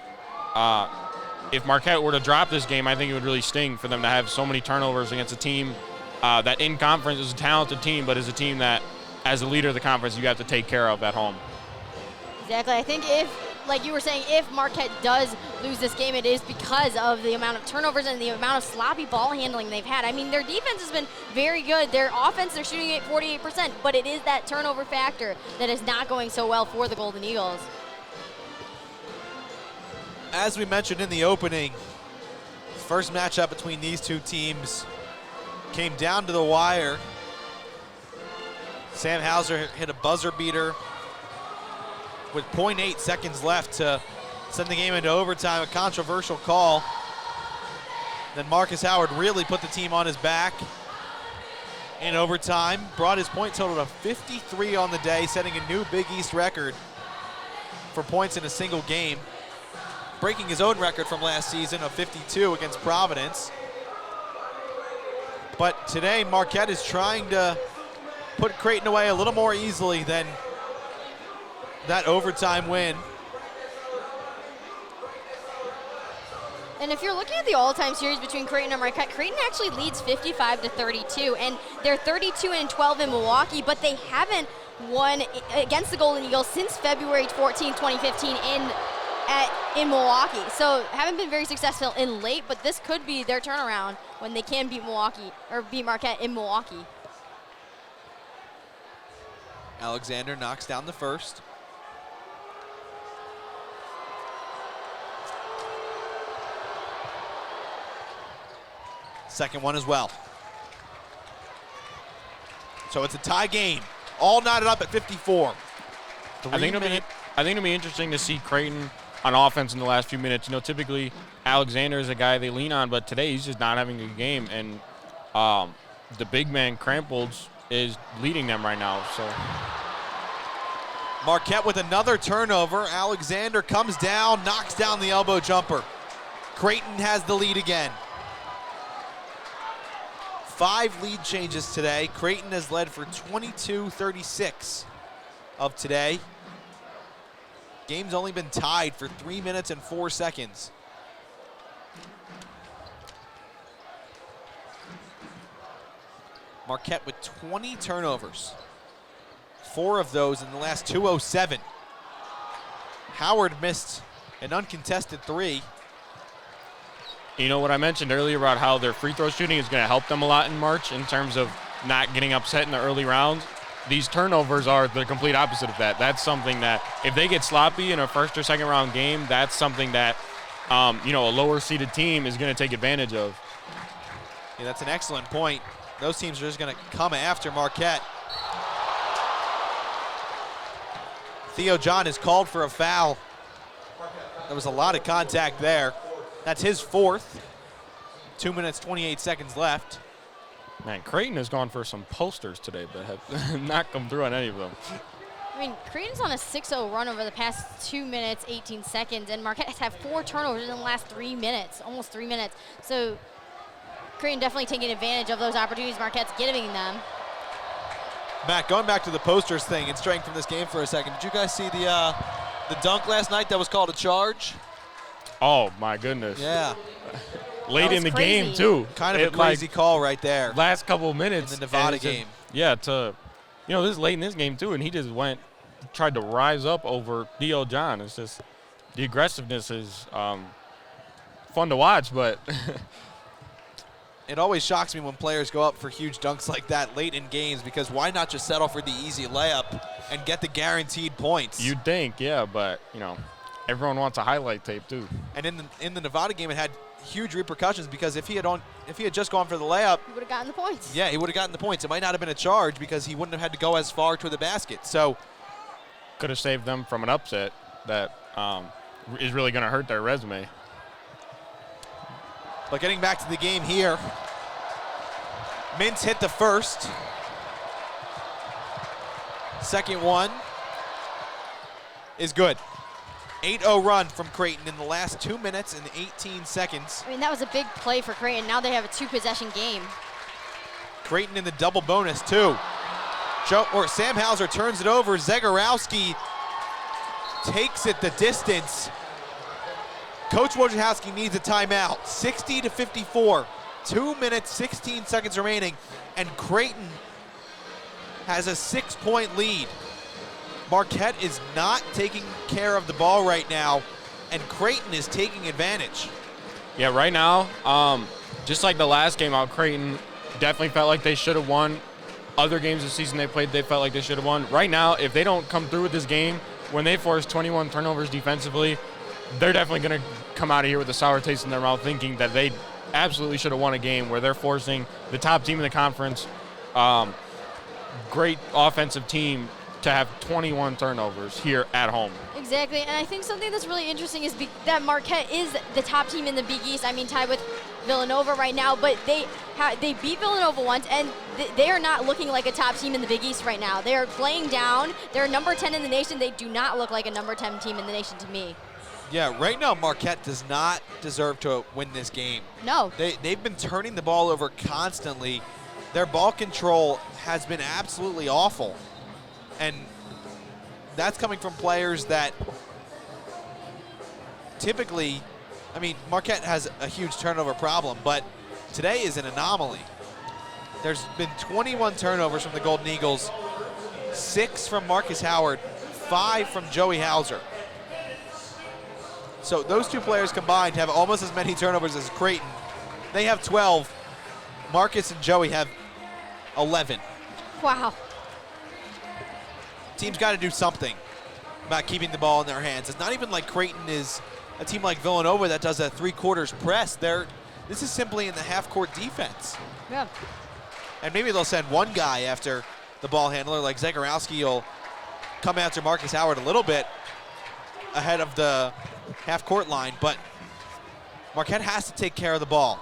if Marquette were to drop this game, I think it would really sting for them to have so many turnovers against a team that in conference is a talented team, but is a team that, as a leader of the conference, you have to take care of at home. Exactly. I think like you were saying, if Marquette does lose this game, it is because of the amount of turnovers and the amount of sloppy ball handling they've had. I mean, their defense has been very good. Their offense, they're shooting at 48%, but it is that turnover factor that is not going so well for the Golden Eagles. As we mentioned in the opening, first matchup between these two teams came down to the wire. Sam Hauser hit a buzzer beater with 0.8 seconds left to send the game into overtime, a controversial call. Then Marcus Howard really put the team on his back in overtime, brought his point total to 53 on the day, setting a new Big East record for points in a single game, breaking his own record from last season of 52 against Providence. But today, Marquette is trying to put Creighton away a little more easily than that overtime win. And if you're looking at the all-time series between Creighton and Marquette, Creighton actually leads 55-32, and they're 32-12 in Milwaukee, but they haven't won against the Golden Eagles since February 14, 2015 in Milwaukee. So haven't been very successful in late, but this could be their turnaround when they can beat Milwaukee or beat Marquette in Milwaukee. Alexander knocks down the first. Second one as well. So it's a tie game. All knotted up at 54. I think it'll be interesting to see Creighton on offense in the last few minutes. You know, typically Alexander is a guy they lean on, but today he's just not having a good game. And the big man, Krampolds, is leading them right now. So Marquette with another turnover. Alexander comes down, knocks down the elbow jumper. Creighton has the lead again. 5 lead changes today. Creighton has led for 22-36 of today. Game's only been tied for 3 minutes and 4 seconds. Marquette with 20 turnovers. 4 of those in the last 2:07. Howard missed an uncontested 3. You know what I mentioned earlier about how their free throw shooting is going to help them a lot in March in terms of not getting upset in the early rounds. These turnovers are the complete opposite of that. That's something that if they get sloppy in a first or second round game, that's something that a lower seeded team is going to take advantage of. Yeah, that's an excellent point. Those teams are just going to come after Marquette. Theo John is called for a foul. There was a lot of contact there. That's his 4th. 2 minutes, 28 seconds left. Man, Creighton has gone for some posters today, but have not come through on any of them. I mean, Creighton's on a 6-0 run over the past 2 minutes, 18 seconds, and Marquette has had 4 turnovers in the last 3 minutes, almost 3 minutes. So Creighton definitely taking advantage of those opportunities Marquette's giving them. Matt, going back to the posters thing and straying from this game for a second, did you guys see the dunk last night that was called a charge? Oh, my goodness. Yeah. Late in the crazy. game, too. Kind of a crazy call right there. Last couple of minutes. In the Nevada game. Yeah, this is late in this game, too, and he just tried to rise up over Theo John. It's just, the aggressiveness is fun to watch, but it always shocks me when players go up for huge dunks like that late in games, because why not just settle for the easy layup and get the guaranteed points? You'd think, yeah, but, everyone wants a highlight tape, too. And in the Nevada game, it had huge repercussions, because if he had just gone for the layup, He would have gotten the points. yeah, he would have gotten the points. It might not have been a charge because he wouldn't have had to go as far to the basket. So could have saved them from an upset that is really going to hurt their resume. But getting back to the game here, Mintz hit the first. Second one is good. 8-0 run from Creighton in the last 2 minutes and 18 seconds. I mean, that was a big play for Creighton. Now they have a 2-possession game. Creighton in the double bonus, too. Sam Hauser turns it over. Zagorowski takes it the distance. Coach Wojciechowski needs a timeout. 60-54. 2 minutes, 16 seconds remaining, and Creighton has a 6-point lead. Marquette is not taking care of the ball right now, and Creighton is taking advantage. Yeah, right now, just like the last game out, Creighton definitely felt like they should have won. Other games this season they played, they felt like they should have won. Right now, if they don't come through with this game, when they force 21 turnovers defensively, they're definitely going to come out of here with a sour taste in their mouth, thinking that they absolutely should have won a game where they're forcing the top team in the conference, great offensive team, to have 21 turnovers here at home. Exactly, and I think something that's really interesting is that Marquette is the top team in the Big East. I mean, tied with Villanova right now, but they beat Villanova once, and they are not looking like a top team in the Big East right now. They are playing down. They're number 10 in the nation. They do not look like a number 10 team in the nation to me. Yeah, right now Marquette does not deserve to win this game. No. They've been turning the ball over constantly. Their ball control has been absolutely awful. And that's coming from players that typically, I mean, Marquette has a huge turnover problem, but today is an anomaly. There's been 21 turnovers from the Golden Eagles, 6 from Marcus Howard, 5 from Joey Hauser. So those two players combined have almost as many turnovers as Creighton. They have 12. Marcus and Joey have 11. Wow. Team's got to do something about keeping the ball in their hands. It's not even like Creighton is a team like Villanova that does a three-quarters press. This is simply in the half-court defense. Yeah. And maybe they'll send one guy after the ball handler, like Zagorowski will come after Marcus Howard a little bit ahead of the half-court line, but Marquette has to take care of the ball.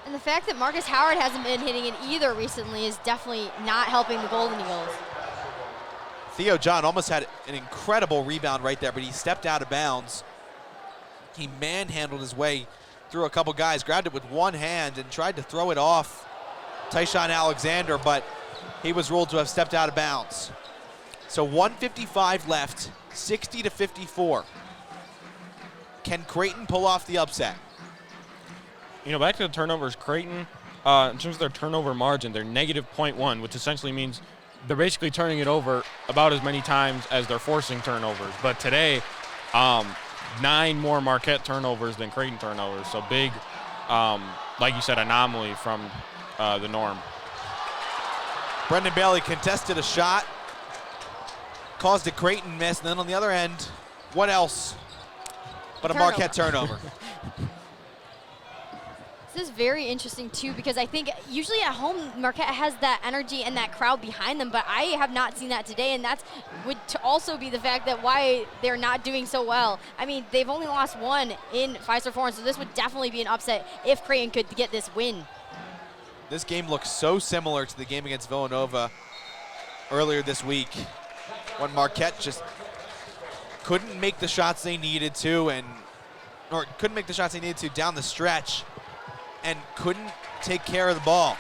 And the fact that Marcus Howard hasn't been hitting it either recently is definitely not helping the Golden Eagles. Theo John almost had an incredible rebound right there, but he stepped out of bounds. He manhandled his way through a couple guys, grabbed it with one hand and tried to throw it off Tyshawn Alexander, but he was ruled to have stepped out of bounds. So 1:55 left, 60-54. Can Creighton pull off the upset? You know, back to the turnovers, Creighton, in terms of their turnover margin, they're -0.1, which essentially means they're basically turning it over about as many times as they're forcing turnovers. But today, 9 more Marquette turnovers than Creighton turnovers. So big, like you said, anomaly from the norm. Brendan Bailey contested a shot, caused a Creighton miss, and then on the other end, what else but a Marquette turnover? This is very interesting, too, because I think usually at home, Marquette has that energy and that crowd behind them, but I have not seen that today, and that would also be the fact that why they're not doing so well. I mean, they've only lost one in Fiserv Forum, so this would definitely be an upset if Creighton could get this win. This game looks so similar to the game against Villanova earlier this week when Marquette just couldn't make the shots they needed to, or couldn't make the shots they needed to down the stretch, and couldn't take care of the ball.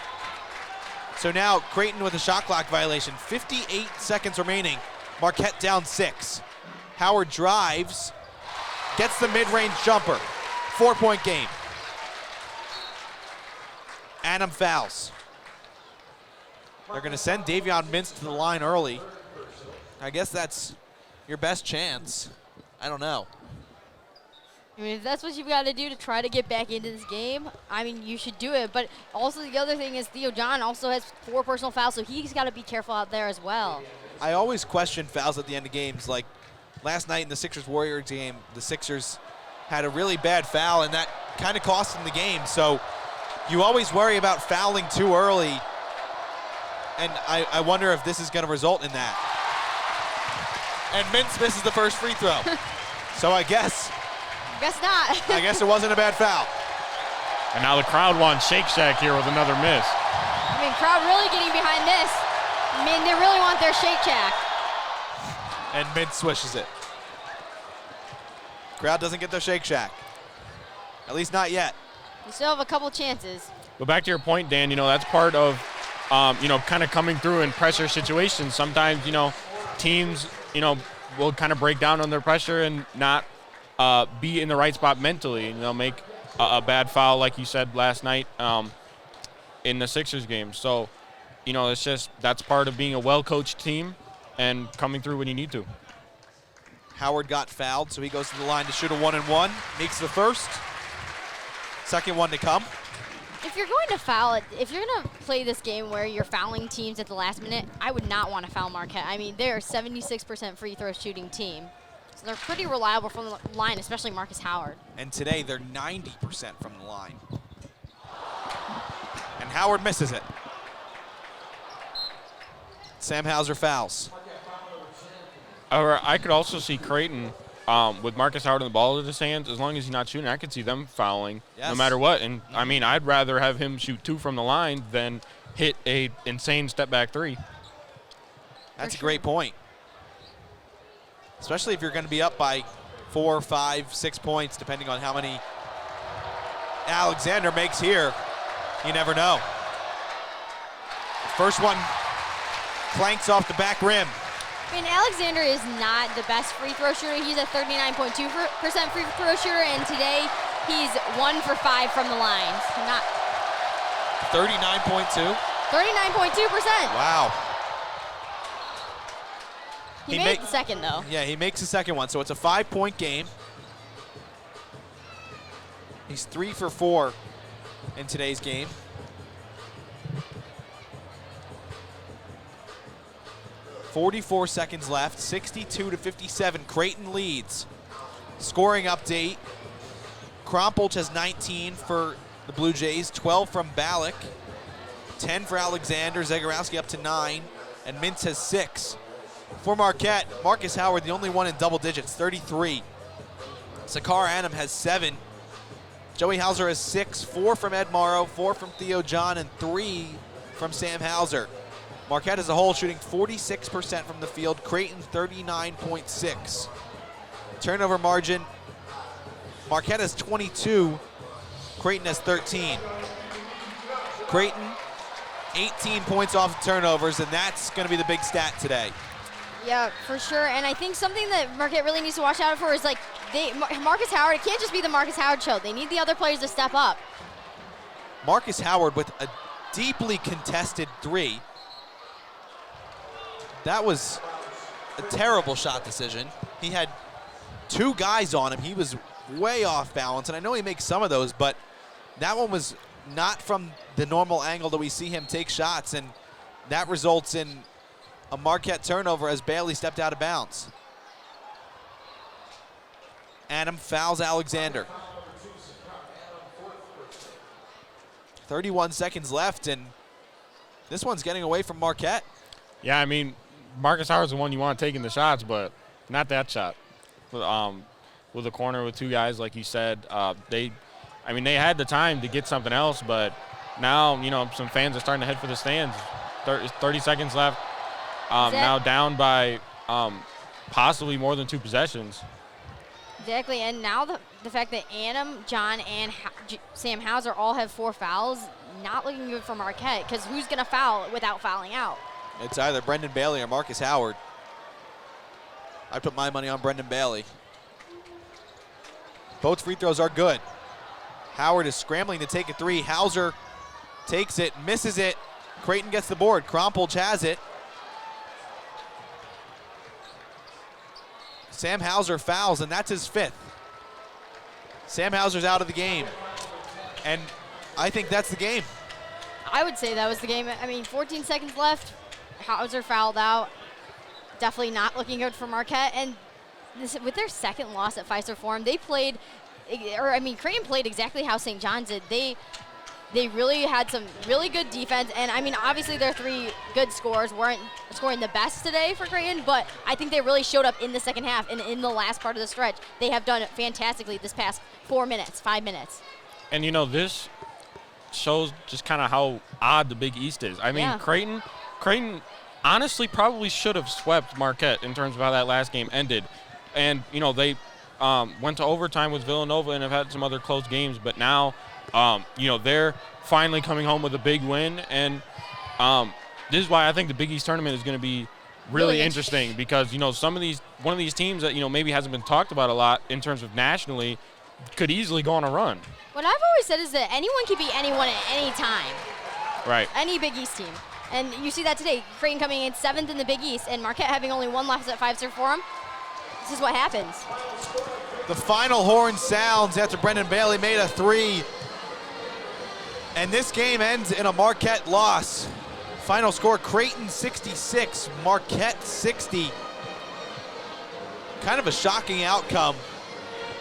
So now Creighton with a shot clock violation, 58 seconds remaining. Marquette down 6. Howard drives, gets the mid-range jumper. 4-point game. Adam fouls. They're gonna send Davion Mintz to the line early. I guess that's your best chance. I don't know. I mean, if that's what you've got to do to try to get back into this game, I mean, you should do it. But also the other thing is Theo John also has 4 personal fouls, so he's got to be careful out there as well. I always question fouls at the end of games. Like last night in the Sixers-Warriors game, the Sixers had a really bad foul, and that kind of cost them the game. So you always worry about fouling too early, and I wonder if this is going to result in that. And Mintz misses the first free throw. So I guess not. I guess it wasn't a bad foul. And now the crowd wants Shake Shack here with another miss. I mean, crowd really getting behind this. I mean, they really want their Shake Shack. And Mintz swishes it. Crowd doesn't get their Shake Shack. At least not yet. You still have a couple chances. But back to your point, Dan, you know, that's part of, kind of coming through in pressure situations. Sometimes, teams, will kind of break down on their pressure and not be in the right spot mentally, and they'll make a bad foul, like you said last night in the Sixers game. So, it's just that's part of being a well-coached team and coming through when you need to. Howard got fouled, so he goes to the line to shoot a 1-and-1. Makes the first. Second one to come. If you're going to foul it, if you're going to play this game where you're fouling teams at the last minute, I would not want to foul Marquette. I mean, they're a 76% free throw shooting team. So they're pretty reliable from the line, especially Marcus Howard. And today they're 90% from the line. And Howard misses it. Sam Hauser fouls. Or I could also see Creighton with Marcus Howard and the ball in his hands. As long as he's not shooting, I could see them fouling no matter what. And, I mean, I'd rather have him shoot 2 from the line than hit a insane step-back 3. That's a great point. Especially if you're going to be up by 4, 5, 6 points, depending on how many Alexander makes here. You never know. First one clanks off the back rim. I mean, Alexander is not the best free throw shooter. He's a 39.2% free throw shooter, and today he's 1 for 5 from the line. Not 39.2? 39.2%. Wow. He made the second, though. Yeah, he makes the second one, so it's a 5-point game. He's 3 for 4 in today's game. .44 seconds left, 62-57. Creighton leads. Scoring update. Krompolch has 19 for the Blue Jays, 12 from Ballack, 10 for Alexander, Zagorowski up to 9, and Mintz has 6. For Marquette, Marcus Howard, the only one in double digits, 33. Sakar Annam has 7. Joey Hauser has 6, 4 from Ed Morrow, 4 from Theo John, and 3 from Sam Hauser. Marquette as a whole shooting 46% from the field, Creighton 39.6. Turnover margin, Marquette has 22, Creighton has 13. Creighton, 18 points off of turnovers, and that's going to be the big stat today. Yeah, for sure. And I think something that Marquette really needs to watch out for is like Marcus Howard. It can't just be the Marcus Howard show. They need the other players to step up. Marcus Howard with a deeply contested 3. That was a terrible shot decision. He had 2 guys on him. He was way off balance, and I know he makes some of those, but that one was not from the normal angle that we see him take shots, and that results in a Marquette turnover as Bailey stepped out of bounds. Adam fouls Alexander. 31 seconds left, and this one's getting away from Marquette. Yeah, I mean, Marcus Howard's the one you want taking the shots, but not that shot. With a corner with 2 guys, like you said, they had the time to get something else, but now, you know, some fans are starting to head for the stands. 30 seconds left. Now down by possibly more than 2 possessions. Exactly, and now the fact that Annam, John, and Sam Hauser all have 4 fouls, not looking good for Marquette, because who's going to foul without fouling out? It's either Brendan Bailey or Marcus Howard. I put my money on Brendan Bailey. Both free throws are good. Howard is scrambling to take a 3. Hauser takes it, misses it. Creighton gets the board. Krompolch has it. Sam Hauser fouls, and that's his 5th. Sam Hauser's out of the game. And I think that's the game. I would say that was the game. I mean, 14 seconds left. Hauser fouled out. Definitely not looking good for Marquette. And with their second loss at Fiserv Forum, Creighton played exactly how St. John's did. They really had some really good defense, and I mean, obviously their 3 good scorers weren't scoring the best today for Creighton, but I think they really showed up in the second half and in the last part of the stretch. They have done it fantastically this past 4 minutes, 5 minutes. And, you know, this shows just kind of how odd the Big East is. I mean, yeah. Creighton honestly probably should have swept Marquette in terms of how that last game ended. And, you know, they went to overtime with Villanova and have had some other close games, but now, you know, they're finally coming home with a big win. And this is why I think the Big East tournament is going to be really interesting because, you know, one of these teams that, you know, maybe hasn't been talked about a lot in terms of nationally could easily go on a run. What I've always said is that anyone can beat anyone at any time. Right. Any Big East team. And you see that today. Creighton coming in 7th in the Big East and Marquette having only 1 loss at Fiserv Forum. This is what happens. The final horn sounds after Brendan Bailey made a 3. And this game ends in a Marquette loss. Final score, Creighton 66, Marquette 60. Kind of a shocking outcome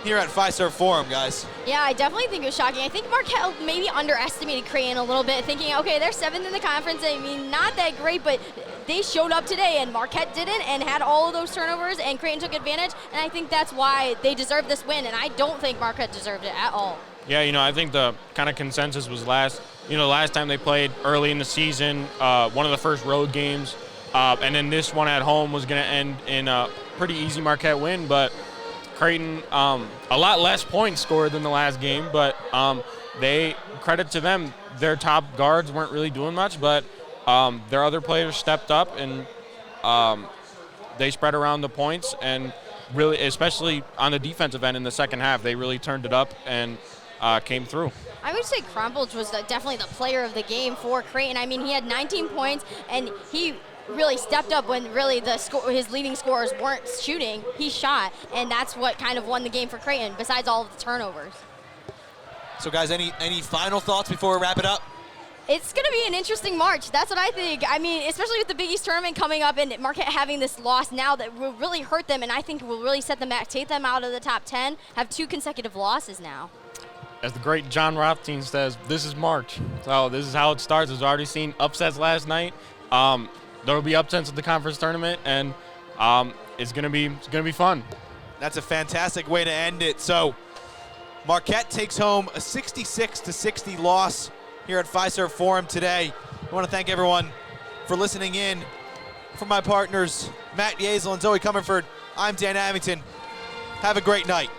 here at Fiserv Forum, guys. Yeah, I definitely think it was shocking. I think Marquette maybe underestimated Creighton a little bit, thinking, okay, they're 7th in the conference. I mean, not that great, but they showed up today, and Marquette didn't, and had all of those turnovers, and Creighton took advantage, and I think that's why they deserve this win, and I don't think Marquette deserved it at all. Yeah, I think the kind of consensus was last time they played early in the season, one of the first road games, and then this one at home was going to end in a pretty easy Marquette win, but Creighton, a lot less points scored than the last game, but they, credit to them, their top guards weren't really doing much, but their other players stepped up and they spread around the points, and really, especially on the defensive end in the second half, they really turned it up and came through. I would say Crumpledge was definitely the player of the game for Creighton. I mean, he had 19 points, and he really stepped up when really his leading scorers weren't shooting. He shot, and that's what kind of won the game for Creighton, besides all of the turnovers. So, guys, any final thoughts before we wrap it up? It's going to be an interesting March. That's what I think. I mean, especially with the Big East tournament coming up and Marquette having this loss now that will really hurt them, and I think will really set them back, take them out of the top 10, have 2 consecutive losses now. As the great John Rothstein says, this is March. So this is how it starts. We've already seen upsets last night. There will be upsets at the conference tournament, and it's gonna be fun. That's a fantastic way to end it. So Marquette takes home a 66-60 loss here at Fiserv Forum today. I want to thank everyone for listening in. For my partners, Matt Yeazel and Zoe Comerford, I'm Dan Abington. Have a great night.